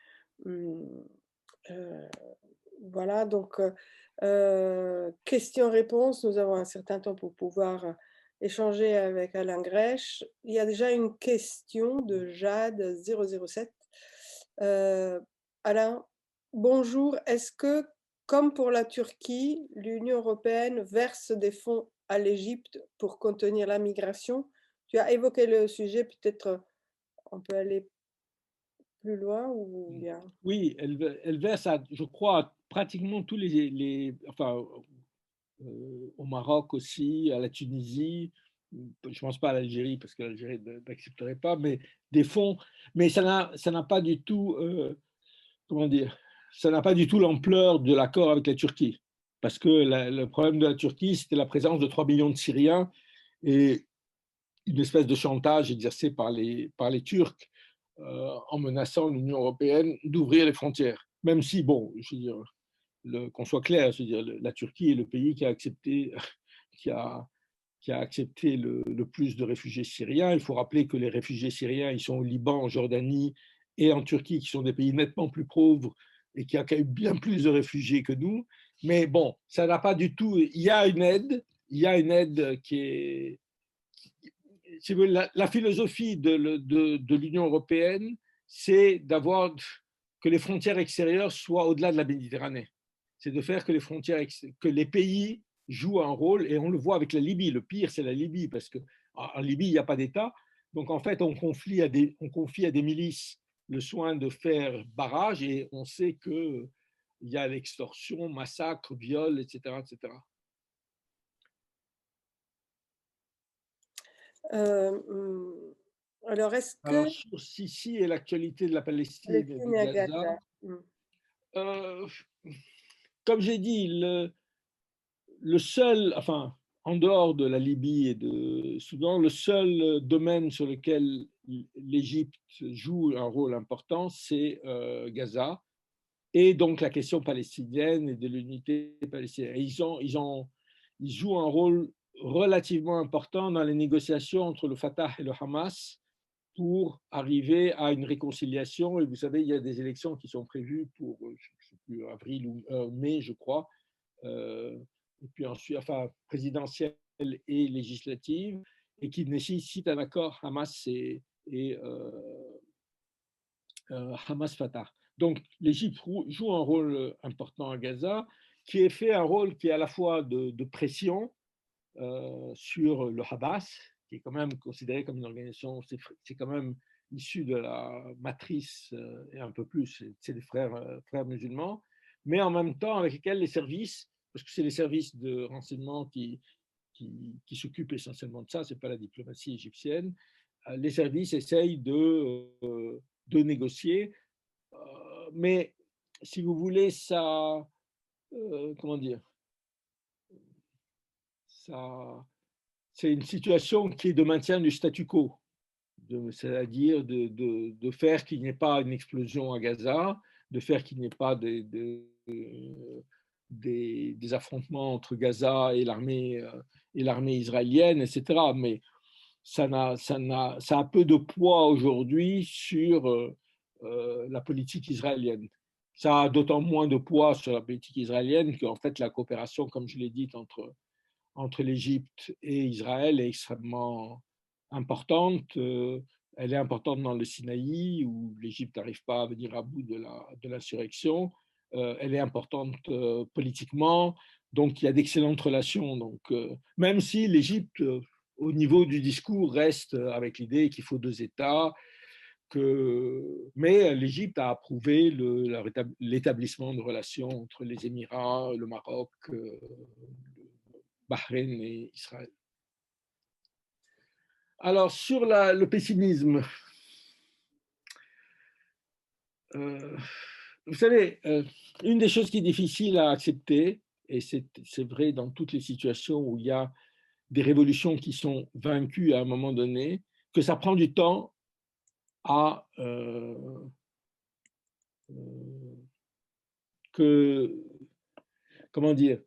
Voilà, donc questions-réponses, nous avons un certain temps pour pouvoir échanger avec Alain Grèche. Il y a déjà une question de Jade 007. Alain, bonjour. Est-ce que, comme pour la Turquie, l'Union européenne verse des fonds à l'Égypte pour contenir la migration? Tu as évoqué le sujet, peut-être on peut aller plus loin ou bien? Oui, elle verse, je crois, pratiquement tous enfin, au Maroc aussi, à la Tunisie, je ne pense pas à l'Algérie parce que l'Algérie n'accepterait pas, mais des fonds, mais ça n'a pas du tout, comment dire, ça n'a pas du tout l'ampleur de l'accord avec la Turquie. Parce que le problème de la Turquie, c'était la présence de 3 millions de Syriens et une espèce de chantage exercé par les Turcs en menaçant l'Union européenne d'ouvrir les frontières. Même si, bon, je veux dire, qu'on soit clair, je veux dire, la Turquie est le pays qui a accepté, qui a, qui a accepté le plus de réfugiés syriens. Il faut rappeler que les réfugiés syriens, ils sont au Liban, en Jordanie et en Turquie, qui sont des pays nettement plus pauvres et qui accueillent bien plus de réfugiés que nous. Mais bon, ça n'a pas du tout. Il y a une aide qui est. La philosophie de l'Union européenne, c'est d'avoir que les frontières extérieures soient au-delà de la Méditerranée. C'est de faire que les pays jouent un rôle, et on le voit avec la Libye. Le pire, c'est la Libye, parce qu'en Libye, il n'y a pas d'État, Donc, en fait, on confie à des milices le soin de faire barrage et on sait qu'il y a l'extorsion, massacre, viol, etc. etc. Alors, est-ce que Alors, sur Sissi et l'actualité de la Palestine et de Palestine et à Gaza, Gaza? Mmh. euh, comme j'ai dit, le seul, enfin, en dehors de la Libye et de Soudan, le seul domaine sur lequel l'Égypte joue un rôle important, c'est Gaza, et donc la question palestinienne et de l'unité palestinienne. Et ils jouent un rôle relativement important dans les négociations entre le Fatah et le Hamas pour arriver à une réconciliation. Et vous savez, il y a des élections qui sont prévues pour, je ne sais plus, avril ou mai, je crois, et puis ensuite, enfin, présidentielle et législative, et qui nécessite un accord Hamas et Hamas-Fatah. Donc, l'Égypte joue un rôle important à Gaza, qui est fait un rôle qui est à la fois de pression sur le Hamas, qui est quand même considéré comme une organisation, c'est quand même issu de la matrice et un peu plus, c'est des frères musulmans, mais en même temps avec lesquels les services, parce que c'est les services de renseignement qui s'occupent essentiellement de ça, c'est pas la diplomatie égyptienne, les services essayent de négocier, mais si vous voulez, ça, comment dire, ça, c'est une situation qui est de maintien du statu quo, c'est-à-dire de faire qu'il n'y ait pas une explosion à Gaza, de faire qu'il n'y ait pas des affrontements entre Gaza et l'armée israélienne, etc. Mais ça a peu de poids aujourd'hui sur la politique israélienne. Ça a d'autant moins de poids sur la politique israélienne qu'en fait la coopération, comme je l'ai dit, entre l'Égypte et Israël est extrêmement importante. Elle est importante dans le Sinaï, où l'Égypte n'arrive pas à venir à bout de l'insurrection. Elle est importante politiquement. Donc, il y a d'excellentes relations. Donc, même si l'Égypte, au niveau du discours, reste avec l'idée qu'il faut deux États, mais l'Égypte a approuvé l'établissement de relations entre les Émirats, le Maroc, Bahreïn et Israël. Alors, sur le pessimisme, vous savez, une des choses qui est difficile à accepter, et c'est vrai dans toutes les situations où il y a des révolutions qui sont vaincues à un moment donné, que ça prend du temps à que, comment dire,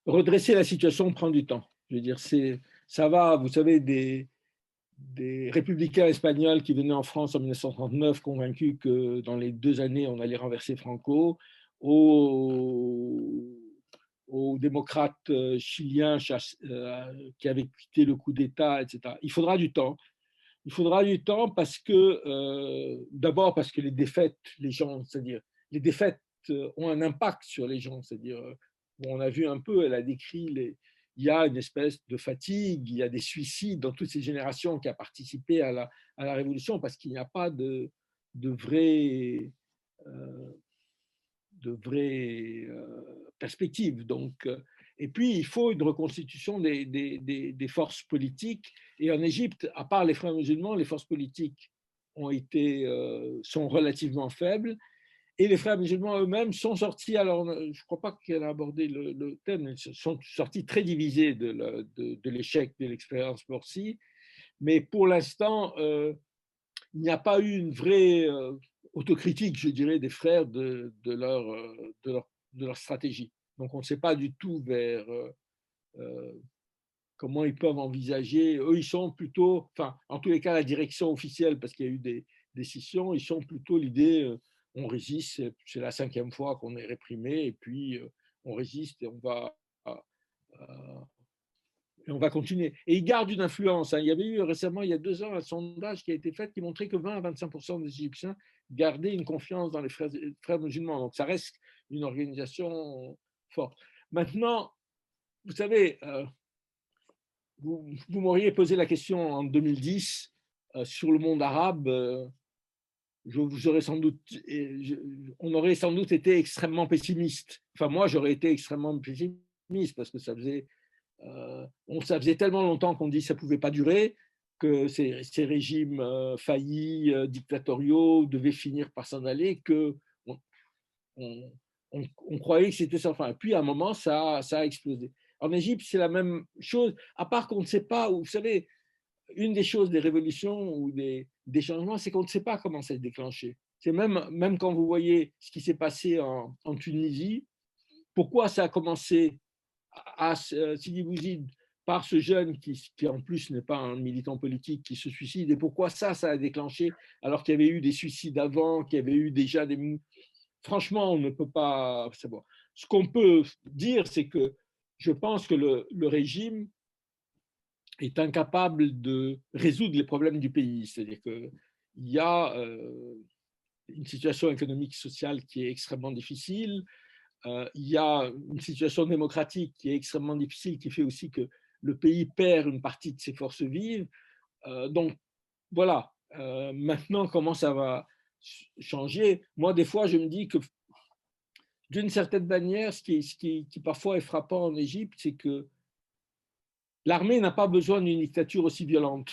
redresser la situation prend du temps. Je veux dire, ça va, vous savez, des républicains espagnols qui venaient en France en 1939, convaincus que dans les 2 années, on allait renverser Franco, aux démocrates chiliens qui avaient quitté le coup d'État, etc. Il faudra du temps. Il faudra du temps parce que, d'abord parce que les défaites, les gens, c'est-à-dire, les défaites ont un impact sur les gens, c'est-à-dire, bon, on a vu un peu, elle a décrit il y a une espèce de fatigue, il y a des suicides dans toutes ces générations qui ont participé à la révolution parce qu'il n'y a pas de vraie euh, perspective. Donc, et puis, il faut une reconstitution des forces politiques. Et en Égypte, à part les frères musulmans, les forces politiques sont relativement faibles. Et les frères musulmans eux-mêmes sont sortis, alors je ne crois pas qu'elle a abordé le thème, ils sont sortis très divisés de l'échec de l'expérience Morsi, mais pour l'instant, il n'y a pas eu une vraie autocritique, je dirais, des frères de leur stratégie. Donc on ne sait pas du tout vers comment ils peuvent envisager. Eux, ils sont plutôt, enfin, en tous les cas, la direction officielle, parce qu'il y a eu des décisions, ils sont plutôt l'idée, on résiste, c'est la 5e fois qu'on est réprimé, et puis on résiste et on va continuer. Et ils gardent une influence. Hein. Il y avait eu récemment, il y a 2 ans, un sondage qui a été fait qui montrait que 20 à 25% des Égyptiens gardaient une confiance dans les frères musulmans. Donc ça reste une organisation forte. Maintenant, vous savez, vous m'auriez posé la question en 2010 sur le monde arabe, on aurait sans doute été extrêmement pessimiste. Enfin, moi, j'aurais été extrêmement pessimiste parce que ça faisait tellement longtemps qu'on dit que ça ne pouvait pas durer, que ces régimes faillis, dictatoriaux, devaient finir par s'en aller, que on, on croyait que c'était ça. Enfin, puis à un moment, ça a explosé. En Égypte, c'est la même chose, à part qu'on ne sait pas, vous savez, une des choses des révolutions ou des changements, c'est qu'on ne sait pas comment ça s'est déclenché. C'est même quand vous voyez ce qui s'est passé en Tunisie, pourquoi ça a commencé à Sidi Bouzid par ce jeune qui en plus n'est pas un militant politique qui se suicide, et pourquoi ça a déclenché alors qu'il y avait eu des suicides avant, qu'il y avait eu déjà des... Franchement, on ne peut pas savoir. Ce qu'on peut dire, c'est que je pense que le régime est incapable de résoudre les problèmes du pays. C'est-à-dire qu'il y a une situation économique sociale qui est extrêmement difficile, il y a une situation démocratique qui est extrêmement difficile, qui fait aussi que le pays perd une partie de ses forces vives. Donc voilà, maintenant comment ça va changer? Moi, des fois, je me dis que d'une certaine manière, ce qui parfois est frappant en Égypte, c'est que l'armée n'a pas besoin d'une dictature aussi violente.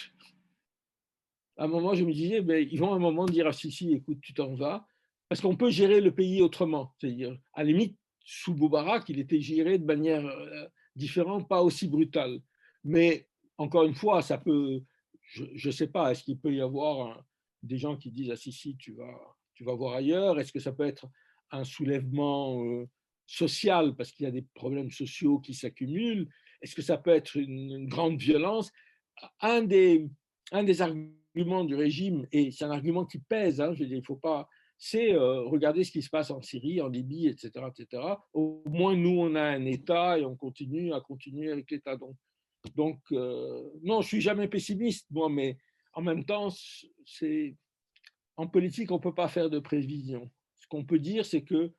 À un moment, je me disais, ben, ils vont à un moment dire à Sisi, écoute, tu t'en vas, parce qu'on peut gérer le pays autrement. C'est-à-dire, à la limite, sous Moubarak, il était géré de manière différente, pas aussi brutale. Mais encore une fois, ça peut, je ne sais pas, est-ce qu'il peut y avoir des gens qui disent à Sisi, tu vas voir ailleurs? Est-ce que ça peut être un soulèvement social parce qu'il y a des problèmes sociaux qui s'accumulent? Est-ce que ça peut être une grande violence? Un des, un des arguments du régime, et c'est un argument qui pèse, hein, je veux dire, il faut pas, c'est regarder ce qui se passe en Syrie, en Libye, etc., etc. Au moins, nous, on a un État et on continue avec l'État. Donc non, je suis jamais pessimiste, moi, mais en même temps, en politique, on ne peut pas faire de prévision. Ce qu'on peut dire, c'est que,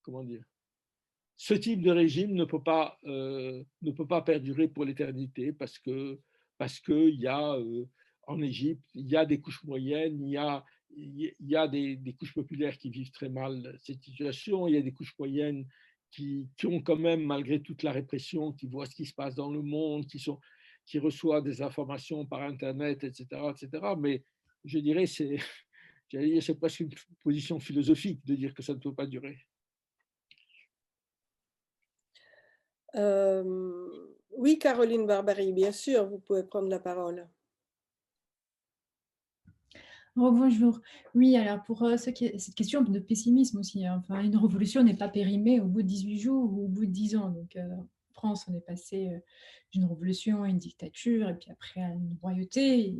comment dire, ce type de régime ne peut pas perdurer pour l'éternité parce qu'il y a en Égypte, il y a des couches moyennes, il y a des couches populaires qui vivent très mal cette situation, il y a des couches moyennes qui ont quand même, malgré toute la répression, qui voient ce qui se passe dans le monde, qui reçoivent des informations par Internet, etc., etc. Mais je dirais, c'est presque une position philosophique de dire que ça ne peut pas durer. Oui, Caroline Barbary, bien sûr, vous pouvez prendre la parole. Oh, bonjour. Oui, alors pour cette question de pessimisme aussi, hein, enfin, une révolution n'est pas périmée au bout de 18 jours ou au bout de 10 ans. Donc, en France, on est passé d'une révolution à une dictature et puis après à une royauté.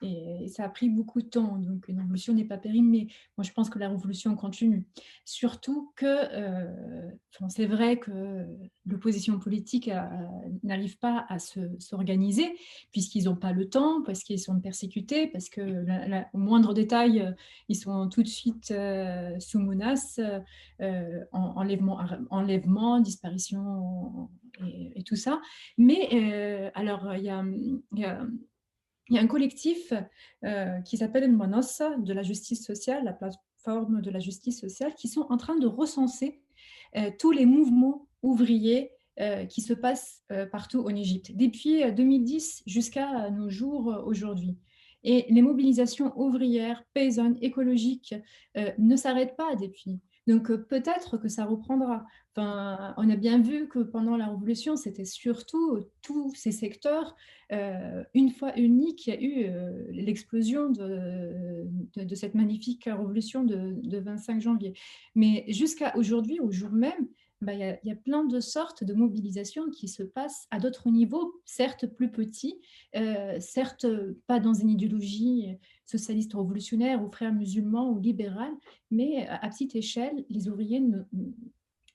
Et ça a pris beaucoup de temps, donc une révolution n'est pas périmée. Moi, je pense que la révolution continue. Surtout que, c'est vrai que l'opposition politique n'arrive pas à s'organiser, puisqu'ils n'ont pas le temps, parce qu'ils sont persécutés, parce que au moindre détail, ils sont tout de suite sous menace, enlèvement, disparition et tout ça. Mais alors, il y a un collectif qui s'appelle Monos, de la justice sociale, la plateforme de la justice sociale, qui sont en train de recenser tous les mouvements ouvriers qui se passent partout en Égypte, depuis 2010 jusqu'à nos jours aujourd'hui. Et les mobilisations ouvrières, paysannes, écologiques ne s'arrêtent pas depuis. Donc peut-être que ça reprendra. Enfin, on a bien vu que pendant la Révolution, c'était surtout tous ces secteurs, une fois unique, il y a eu l'explosion de cette magnifique révolution de 25 janvier. Mais jusqu'à aujourd'hui, au jour même, bah, il y a plein de sortes de mobilisations qui se passent à d'autres niveaux, certes plus petits, certes pas dans une idéologie socialiste révolutionnaire ou frères musulmans ou libérale, mais à petite échelle, les ouvriers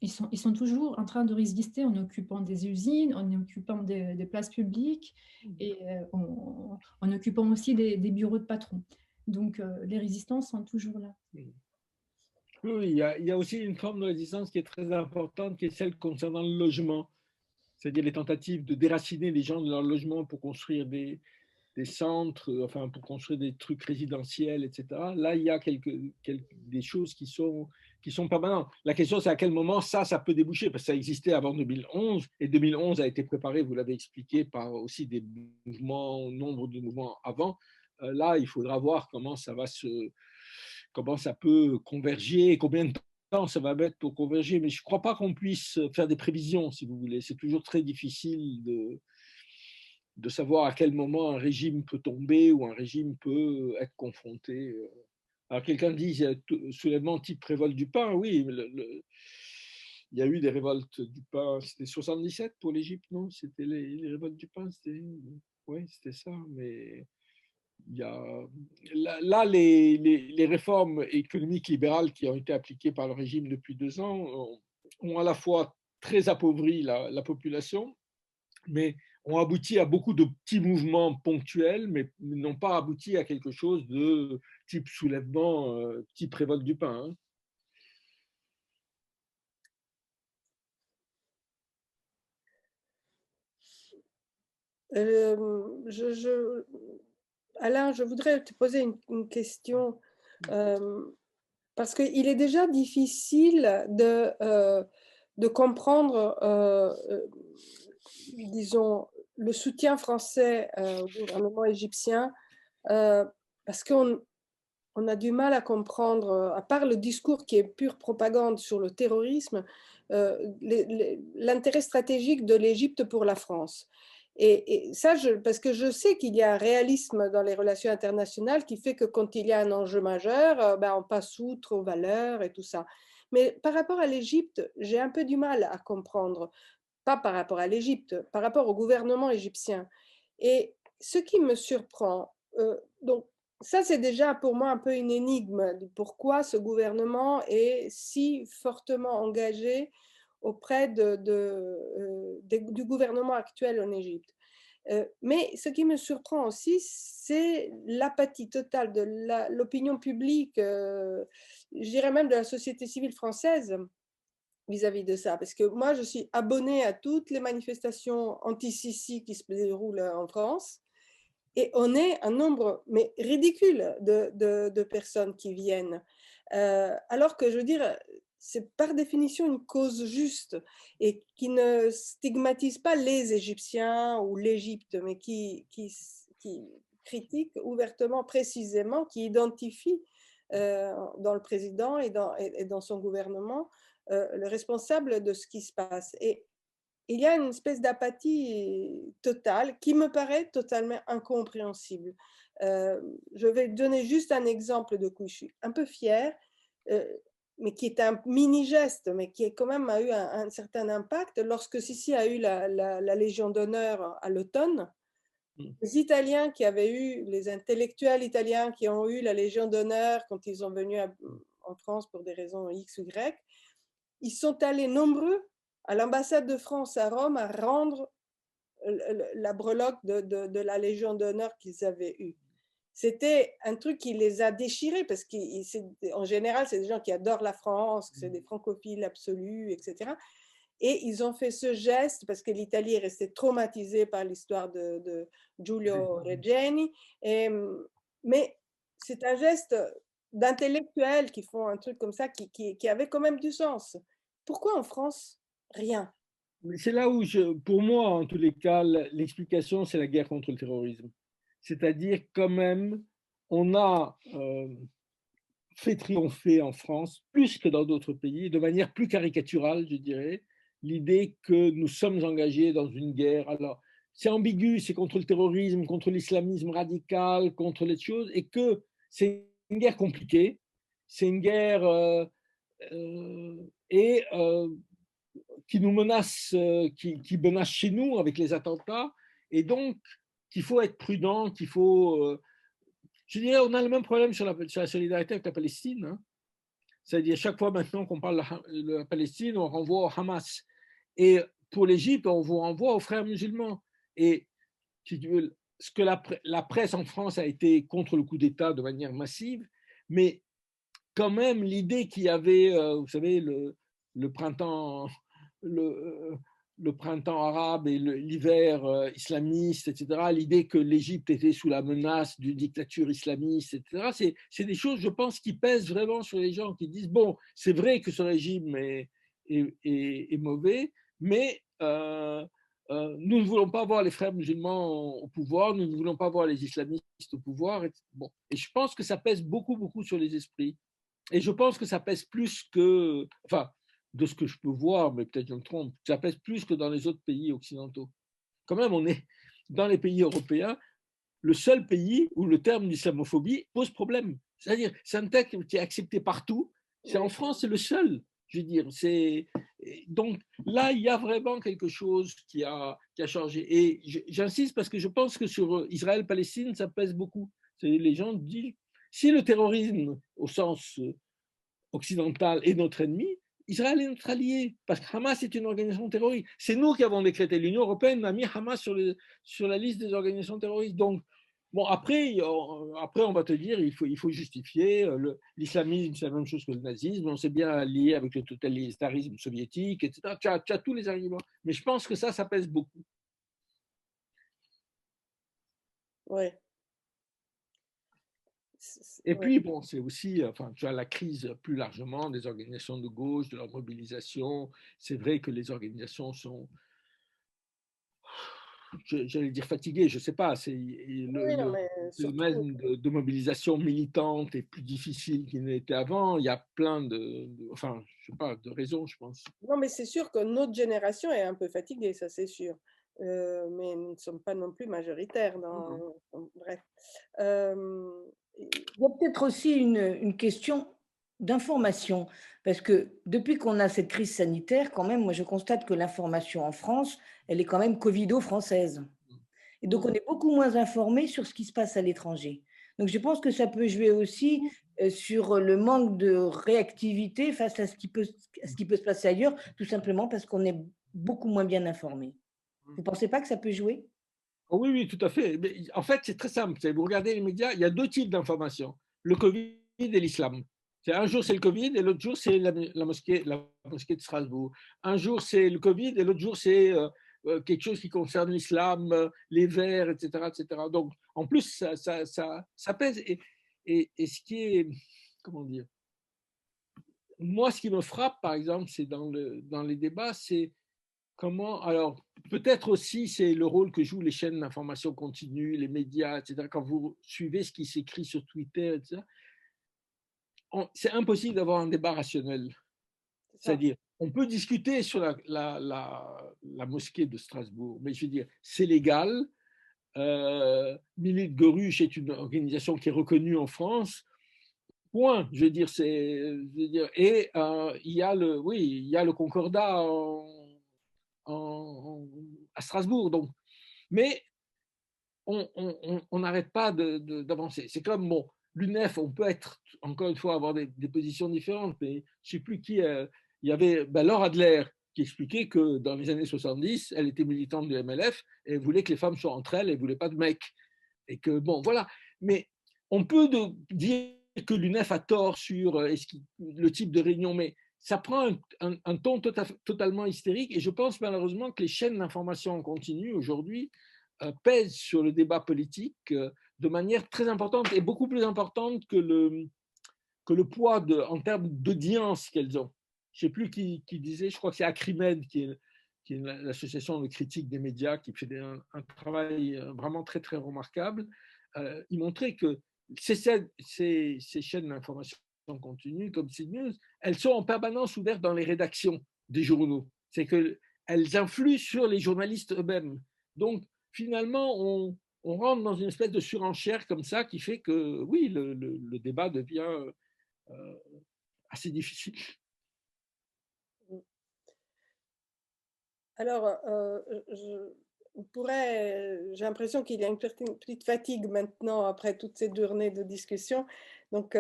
ils sont toujours en train de résister en occupant des usines, en occupant des places publiques et en occupant aussi des bureaux de patrons. Donc, les résistances sont toujours là. Oui, il y a aussi une forme de résistance qui est très importante, qui est celle concernant le logement. c'est-à-dire les tentatives de déraciner les gens de leur logement pour construire des centres, enfin pour construire des trucs résidentiels, etc. Là, il y a des choses qui sont permanentes. La question, c'est à quel moment ça peut déboucher, parce que ça existait avant 2011, et 2011 a été préparé, vous l'avez expliqué, par aussi des mouvements, nombre de mouvements avant. Là, il faudra voir comment ça peut converger, combien de temps ça va mettre pour converger, mais je ne crois pas qu'on puisse faire des prévisions, si vous voulez. C'est toujours très difficile de savoir à quel moment un régime peut tomber ou un régime peut être confronté. Alors quelqu'un dit soulèvement type révolte du pain, oui, il y a eu des révoltes du pain, c'était 77 pour l'Égypte, non? C'était les révoltes du pain, oui, c'était ça, mais il y a là les réformes économiques libérales qui ont été appliquées par le régime depuis 2 ans ont à la fois très appauvri la population, mais ont abouti à beaucoup de petits mouvements ponctuels, mais n'ont pas abouti à quelque chose de type soulèvement, type révolte du pain. Hein. Alain, je voudrais te poser une question, parce qu'il est déjà difficile de comprendre, disons, le soutien français au gouvernement égyptien, parce qu'on a du mal à comprendre, à part le discours qui est pure propagande sur le terrorisme, l'intérêt stratégique de l'Égypte pour la France. Et ça, parce que je sais qu'il y a un réalisme dans les relations internationales qui fait que quand il y a un enjeu majeur, on passe outre aux valeurs et tout ça. Mais par rapport à l'Égypte, j'ai un peu du mal à comprendre. Pas par rapport à l'Égypte, par rapport au gouvernement égyptien. Et ce qui me surprend, donc ça c'est déjà pour moi un peu une énigme de pourquoi ce gouvernement est si fortement engagé auprès du gouvernement actuel en Égypte. Mais ce qui me surprend aussi, c'est l'apathie totale de l'opinion publique, je dirais même de la société civile française, vis-à-vis de ça. Parce que moi, je suis abonnée à toutes les manifestations anti-Sisi qui se déroulent en France. Et on est un nombre mais ridicule de personnes qui viennent. Alors que, je veux dire, c'est par définition une cause juste et qui ne stigmatise pas les Égyptiens ou l'Égypte, mais qui critique ouvertement, précisément, qui identifie dans le président et dans son gouvernement le responsable de ce qui se passe. Et il y a une espèce d'apathie totale qui me paraît totalement incompréhensible. Je vais donner juste un exemple de quoi je suis un peu fière, mais qui est un mini-geste, mais qui quand même a eu un certain impact. Lorsque Sissi a eu la Légion d'honneur à l'automne, les Italiens qui avaient eu, les intellectuels italiens qui ont eu la Légion d'honneur quand ils sont venus en France pour des raisons X ou Y, ils sont allés nombreux à l'ambassade de France à Rome à rendre la breloque de la Légion d'honneur qu'ils avaient eue. C'était un truc qui les a déchirés parce qu'en général, c'est des gens qui adorent la France, c'est des francophiles absolus, etc. Et ils ont fait ce geste parce que l'Italie est restée traumatisée par l'histoire de Giulio Regeni. Mais c'est un geste d'intellectuels qui font un truc comme ça qui avait quand même du sens. Pourquoi en France, rien? C'est là où, pour moi, en tous les cas, l'explication, c'est la guerre contre le terrorisme. C'est-à-dire, quand même, on a fait triompher en France, plus que dans d'autres pays, de manière plus caricaturale, je dirais, l'idée que nous sommes engagés dans une guerre. Alors, c'est ambigu, c'est contre le terrorisme, contre l'islamisme radical, contre les choses, et que c'est une guerre compliquée, c'est une guerre qui nous menace, qui menace chez nous avec les attentats, et donc qu'il faut être prudent, qu'il faut... je dirais, on a le même problème sur la solidarité avec la Palestine. Hein. C'est-à-dire, chaque fois maintenant qu'on parle de la Palestine, on renvoie au Hamas. Et pour l'Égypte, on vous renvoie aux frères musulmans. Et ce que la presse en France a été contre le coup d'État de manière massive, mais quand même, l'idée qu'il y avait, vous savez, le printemps, le printemps arabe et l'hiver islamiste, etc., l'idée que l'Égypte était sous la menace d'une dictature islamiste, etc., c'est des choses, je pense, qui pèsent vraiment sur les gens, qui disent, bon, c'est vrai que ce régime est mauvais, mais nous ne voulons pas voir les frères musulmans au pouvoir, nous ne voulons pas voir les islamistes au pouvoir. Bon. Et je pense que ça pèse beaucoup, beaucoup sur les esprits. Et je pense que ça pèse plus que, enfin, de ce que je peux voir, mais peut-être je me trompe, ça pèse plus que dans les autres pays occidentaux. Quand même, on est dans les pays européens, le seul pays où le terme d'islamophobie pose problème. C'est-à-dire, c'est un terme qui est accepté partout. C'est en France, c'est le seul. Je veux dire, c'est donc là, il y a vraiment quelque chose qui a changé. Et j'insiste parce que je pense que sur Israël-Palestine, ça pèse beaucoup. Les gens disent, si le terrorisme, au sens occidental, est notre ennemi, Israël est notre allié, parce que Hamas est une organisation terroriste. C'est nous qui avons décrété. L'Union européenne a mis Hamas sur la liste des organisations terroristes. Donc, bon, après on va te dire, il faut justifier. L'islamisme, c'est la même chose que le nazisme. On s'est bien allié avec le totalitarisme soviétique, etc. Tu as tous les arguments. Mais je pense que ça pèse beaucoup. Oui. Et puis, bon, c'est aussi, enfin, tu as la crise plus largement des organisations de gauche, de leur mobilisation. C'est vrai que les organisations sont, j'allais dire fatiguées, je ne sais pas, c'est Oui, non, mais le surtout, domaine de mobilisation militante est plus difficile qu'il n'était avant. Il y a plein enfin, je sais pas, de raisons, je pense. non, mais c'est sûr que notre génération est un peu fatiguée, ça c'est sûr. Mais nous ne sommes pas non plus majoritaires. Bref. Il y a peut-être aussi une question d'information, parce que depuis qu'on a cette crise sanitaire, quand même, moi je constate que l'information en France, elle est quand même covido-française. Et donc on est beaucoup moins informé sur ce qui se passe à l'étranger. Donc je pense que ça peut jouer aussi sur le manque de réactivité face à ce qui peut se passer ailleurs, tout simplement parce qu'on est beaucoup moins bien informé. Vous ne pensez pas que ça peut jouer? Oh oui, oui, tout à fait. Mais en fait, c'est très simple. Vous regardez les médias, il y a deux types d'informations. Le Covid et l'islam. Un jour, c'est le Covid et l'autre jour, c'est la mosquée de Strasbourg. Un jour, c'est le Covid et l'autre jour, c'est quelque chose qui concerne l'islam, les Verts, etc., etc. Donc, en plus, ça pèse. Et ce qui est, comment dire, moi, ce qui me frappe, par exemple, c'est dans les débats, c'est comment, alors, peut-être aussi, c'est le rôle que jouent les chaînes d'information continue, les médias, etc. Quand vous suivez ce qui s'écrit sur Twitter, etc., c'est impossible d'avoir un débat rationnel. C'est-à-dire, on peut discuter sur la mosquée de Strasbourg, mais je veux dire, c'est légal. Minute Goruche est une organisation qui est reconnue en France. Point. Je veux dire, et il y a le Concordat à Strasbourg. Donc, mais on n'arrête pas d'avancer. C'est comme, bon, l'UNEF, on peut être, encore une fois, avoir des positions différentes, mais je ne sais plus qui. Il y avait Laure Adler qui expliquait que dans les années 70, elle était militante du MLF et elle voulait que les femmes soient entre elles et ne voulait pas de mecs. Et que, bon, voilà. Mais on peut dire que l'UNEF a tort sur le type de réunion, mais ça prend un ton totalement hystérique et je pense malheureusement que les chaînes d'information en continu aujourd'hui pèsent sur le débat politique de manière très importante et beaucoup plus importante que le poids en termes d'audience qu'elles ont. Je ne sais plus qui disait, je crois que c'est Acrimed qui est l'association de critique des médias qui fait un travail vraiment très très remarquable. Il montrait que ces chaînes d'information continue comme CNews, elles sont en permanence ouvertes dans les rédactions des journaux. C'est qu'elles influent sur les journalistes eux-mêmes. Donc, finalement, on rentre dans une espèce de surenchère comme ça qui fait que, oui, le débat devient assez difficile. Alors, j'ai l'impression qu'il y a une petite fatigue maintenant après toutes ces journées de discussion. Donc,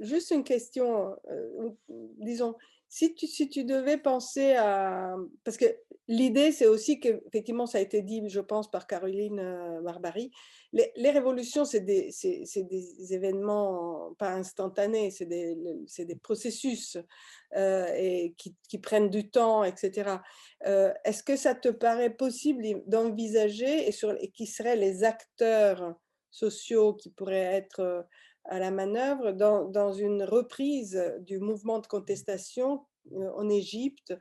juste une question, disons, si tu devais penser à... Parce que l'idée, c'est aussi qu'effectivement, ça a été dit, je pense, par Caroline Barbary, les révolutions, c'est des événements pas instantanés, c'est des processus et qui prennent du temps, etc. Est-ce que ça te paraît possible d'envisager et qui seraient les acteurs sociaux qui pourraient être à la manœuvre dans une reprise du mouvement de contestation en Égypte?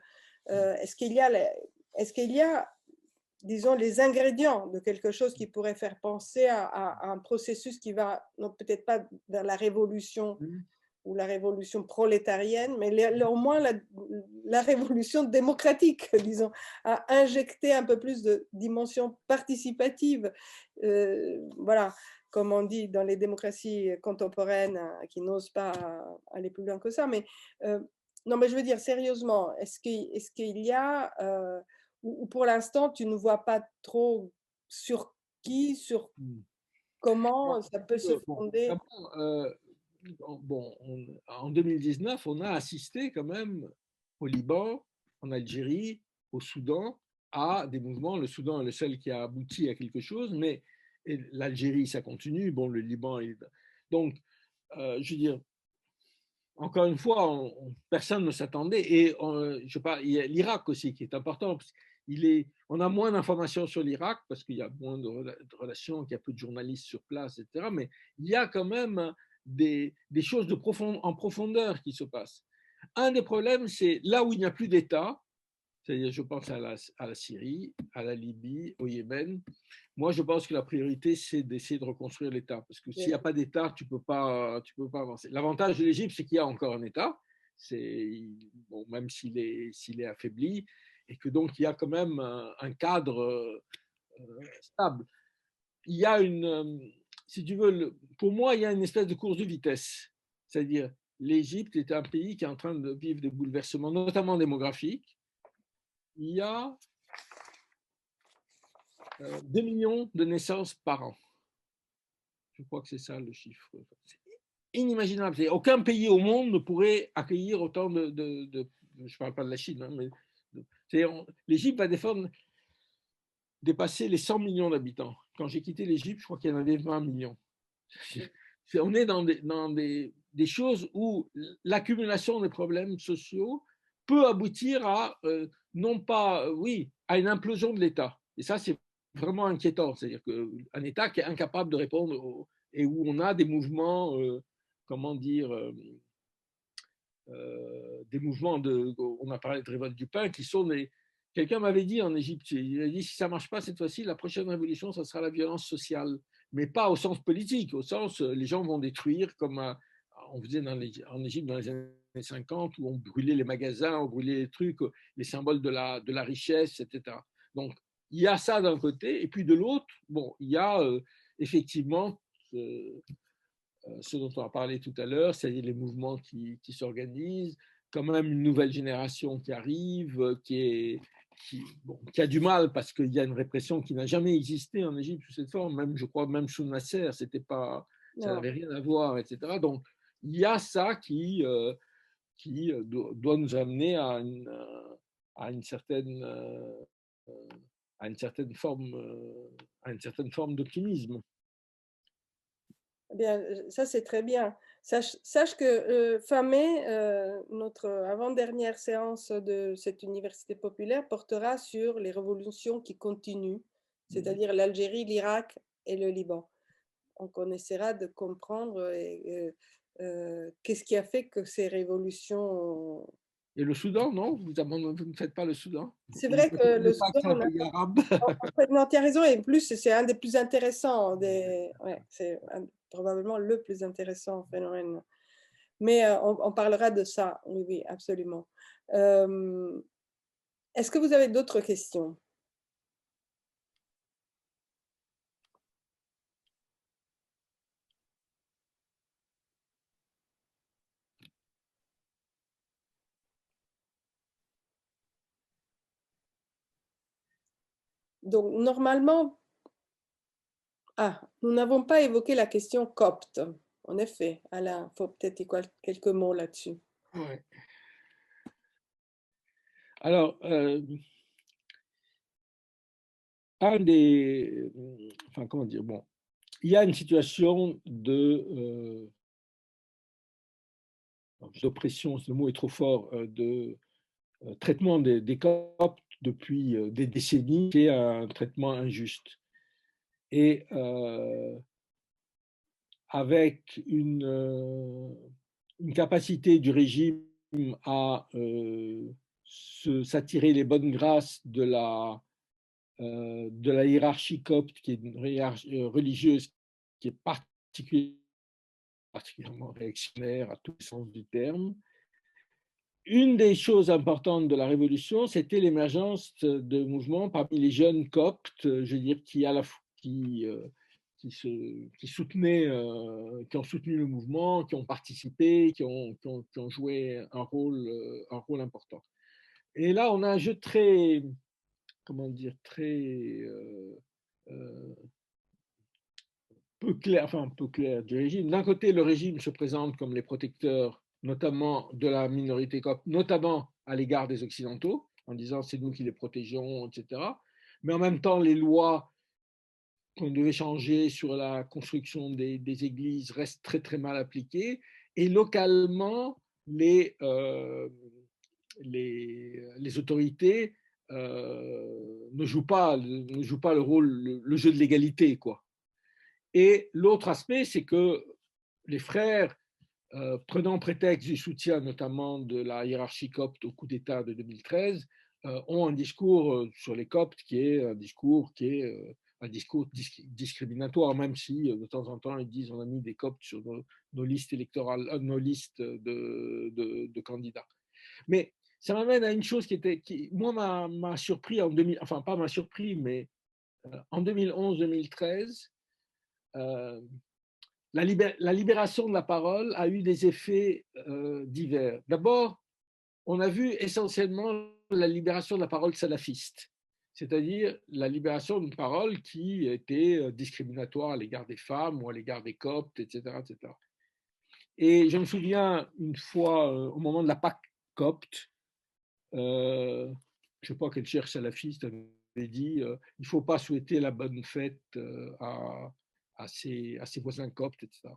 Est-ce qu'il y a, disons, les ingrédients de quelque chose qui pourrait faire penser à un processus qui va, non, peut-être pas vers la révolution ou la révolution prolétarienne, mais au moins la révolution démocratique, disons, à injecter un peu plus de dimension participative. Voilà, comme on dit dans les démocraties contemporaines qui n'osent pas aller plus loin que ça. Mais non, mais je veux dire sérieusement, est-ce qu'il y a, ou pour l'instant, tu ne vois pas trop sur comment ça peut se fonder? Bon, en 2019, on a assisté quand même au Liban, en Algérie, au Soudan, à des mouvements. Le Soudan est le seul qui a abouti à quelque chose, mais l'Algérie, ça continue. Bon, le Liban, donc, je veux dire, encore une fois, personne ne s'attendait. Et je sais pas, il y a l'Irak aussi qui est important. On a moins d'informations sur l'Irak parce qu'il y a moins de relations, qu'il y a peu de journalistes sur place, etc. Mais il y a quand même des choses en profondeur qui se passent. Un des problèmes, c'est là où il n'y a plus d'État, c'est-à-dire je pense à la Syrie, à la Libye, au Yémen. Moi, je pense que la priorité, c'est d'essayer de reconstruire l'État. Parce que s'il n'y a pas d'État, tu peux pas avancer. L'avantage de l'Égypte, c'est qu'il y a encore un État, bon, même s'il est affaibli, et que donc il y a quand même un cadre stable. Il y a si tu veux, pour moi, il y a une espèce de course de vitesse. C'est-à-dire, l'Égypte est un pays qui est en train de vivre des bouleversements, notamment démographiques. Il y a 2 millions de naissances par an. Je crois que c'est ça le chiffre. C'est inimaginable. Aucun pays au monde ne pourrait accueillir autant je ne parle pas de la Chine, hein, mais l'Égypte va dépasser les 100 millions d'habitants. Quand j'ai quitté l'Égypte, je crois qu'il y en avait 20 millions. On est dans des choses où l'accumulation des problèmes sociaux peut aboutir à, non pas, oui, à une implosion de l'État. Et ça, c'est vraiment inquiétant. C'est-à-dire qu'un État qui est incapable de répondre et où on a des mouvements, comment dire, des mouvements on a parlé de révolte du pain, qui sont des. Quelqu'un m'avait dit en Égypte, il a dit si ça ne marche pas cette fois-ci, la prochaine révolution, ça sera la violence sociale. Mais pas au sens politique, au sens les gens vont détruire comme on faisait en Égypte dans les années 50 où on brûlait les magasins, on brûlait les trucs, les symboles de la richesse, etc. Donc il y a ça d'un côté, et puis de l'autre, bon, il y a effectivement ce dont on a parlé tout à l'heure, c'est-à-dire les mouvements qui s'organisent, quand même une nouvelle génération qui arrive, qui a du mal parce qu'il y a une répression qui n'a jamais existé en Égypte sous cette forme, même, je crois, même sous Nasser, ça n'avait rien à voir, etc. Donc, il y a ça qui doit nous amener à une certaine forme d'optimisme. Eh bien, ça c'est très bien. Sache que fin mai, notre avant-dernière séance de cette université populaire portera sur les révolutions qui continuent, c'est-à-dire l'Algérie, l'Irak et le Liban. Donc on essaiera de comprendre qu'est-ce qui a fait que ces révolutions... Et le Soudan, non? Vous ne faites pas le Soudan? C'est vrai que le Soudan, non, tu as raison, et plus c'est un des plus intéressants, c'est probablement le plus intéressant phénomène. Mais on parlera de ça, oui, oui, absolument. Est-ce que vous avez d'autres questions? Donc, normalement, nous n'avons pas évoqué la question copte. En effet, Alain, il faut peut-être dire quelques mots là-dessus. Ouais. Alors, enfin, comment dire, bon, il y a une situation d'oppression, le mot est trop fort, de traitement des Coptes depuis des décennies, qui est un traitement injuste. Et avec une capacité du régime à s'attirer les bonnes grâces de la hiérarchie copte, qui est une hiérarchie religieuse qui est particulièrement réactionnaire à tous les sens du terme. Une des choses importantes de la Révolution, c'était l'émergence de mouvements parmi les jeunes coptes, je veux dire, qui soutenaient, qui ont soutenu le mouvement, qui ont participé, qui ont joué un rôle important. Et là, on a un jeu très, comment dire, très peu clair du régime. D'un côté, le régime se présente comme les protecteurs, notamment de la minorité copte, notamment à l'égard des Occidentaux, en disant c'est nous qui les protégeons, etc. Mais en même temps, les lois qu'on devait changer sur la construction des églises restent très très mal appliquées. Et localement, les autorités ne jouent pas le rôle, le jeu de l'égalité, quoi. Et l'autre aspect, c'est que les frères, prenant prétexte du soutien notamment de la hiérarchie copte au coup d'État de 2013, ont un discours sur les coptes qui est un discours discriminatoire, même si de temps en temps ils disent on a mis des coptes sur nos listes électorales, nos listes de candidats. Mais ça m'amène à une chose qui moi, m'a surpris en 2000, enfin pas m'a surpris, mais en 2011-2013, la libération de la parole a eu des effets divers. D'abord, on a vu essentiellement la libération de la parole salafiste, c'est-à-dire la libération d'une parole qui était discriminatoire à l'égard des femmes ou à l'égard des coptes, etc., etc. Et je me souviens une fois, au moment de la Pâque copte, je ne sais pas quel cher salafiste avait dit il ne faut pas souhaiter la bonne fête à ses voisins coptes, etc.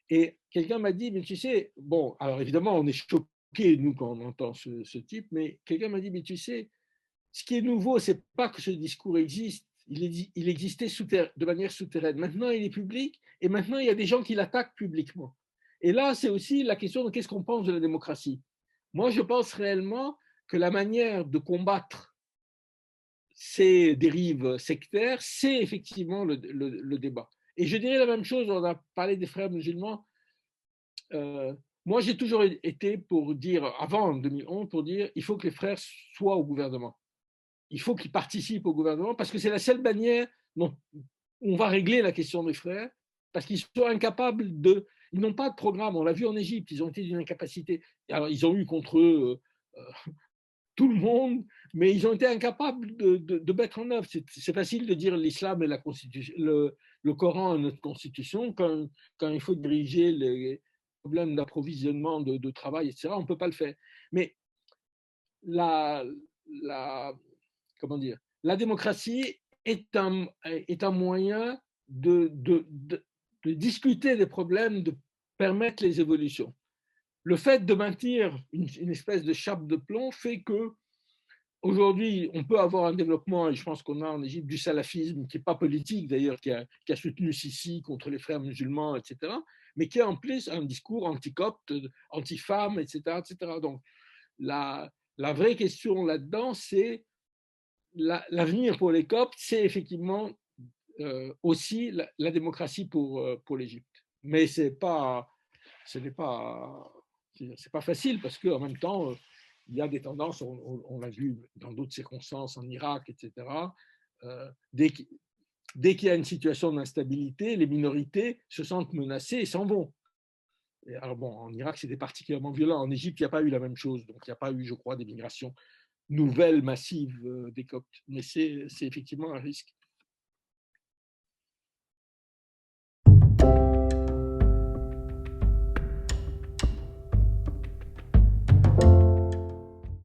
Et quelqu'un m'a dit, mais tu sais, bon, alors évidemment, on est choqués, nous, quand on entend ce type, mais quelqu'un m'a dit, mais tu sais, ce qui est nouveau, c'est pas que ce discours existe, il existait de manière souterraine. Maintenant, il est public, et maintenant, il y a des gens qui l'attaquent publiquement. Et là, c'est aussi la question de qu'est-ce qu'on pense de la démocratie. Moi, je pense réellement que la manière de combattre ces dérives sectaires, c'est effectivement le débat. Et je dirais la même chose, on a parlé des frères musulmans. Moi, j'ai toujours été pour dire, avant 2011, pour dire il faut que les frères soient au gouvernement. Il faut qu'ils participent au gouvernement parce que c'est la seule manière dont on va régler la question des frères, parce qu'ils sont incapables de. Ils n'ont pas de programme. On l'a vu en Égypte, ils ont été d'une incapacité. Alors, ils ont eu contre eux tout le monde, mais ils ont été incapables de mettre en œuvre. C'est facile de dire l'islam et la constitution, le Coran est notre constitution, quand il faut diriger les problèmes d'approvisionnement, de travail, etc., on ne peut pas le faire. Mais la, comment dire, la démocratie est un moyen de discuter des problèmes, de permettre les évolutions. Le fait de maintenir une espèce de chape de plomb fait que aujourd'hui, on peut avoir un développement, et je pense qu'on a en Égypte du salafisme, qui n'est pas politique d'ailleurs, qui a soutenu Sisi contre les frères musulmans, etc., mais qui a en plus un discours anti-copte, anti-femme, etc., etc. Donc, la vraie question là-dedans, c'est l'avenir pour les coptes, c'est effectivement aussi la démocratie pour l'Égypte. Mais ce n'est pas facile parce qu'en même temps, il y a des tendances, on l'a vu dans d'autres circonstances, en Irak, etc. Dès qu'il y a une situation d'instabilité, les minorités se sentent menacées et s'en vont. Et alors bon, en Irak, c'était particulièrement violent. En Égypte, il n'y a pas eu la même chose. Donc, il n'y a pas eu, je crois, des migrations nouvelles, massives des Coptes. Mais c'est effectivement un risque.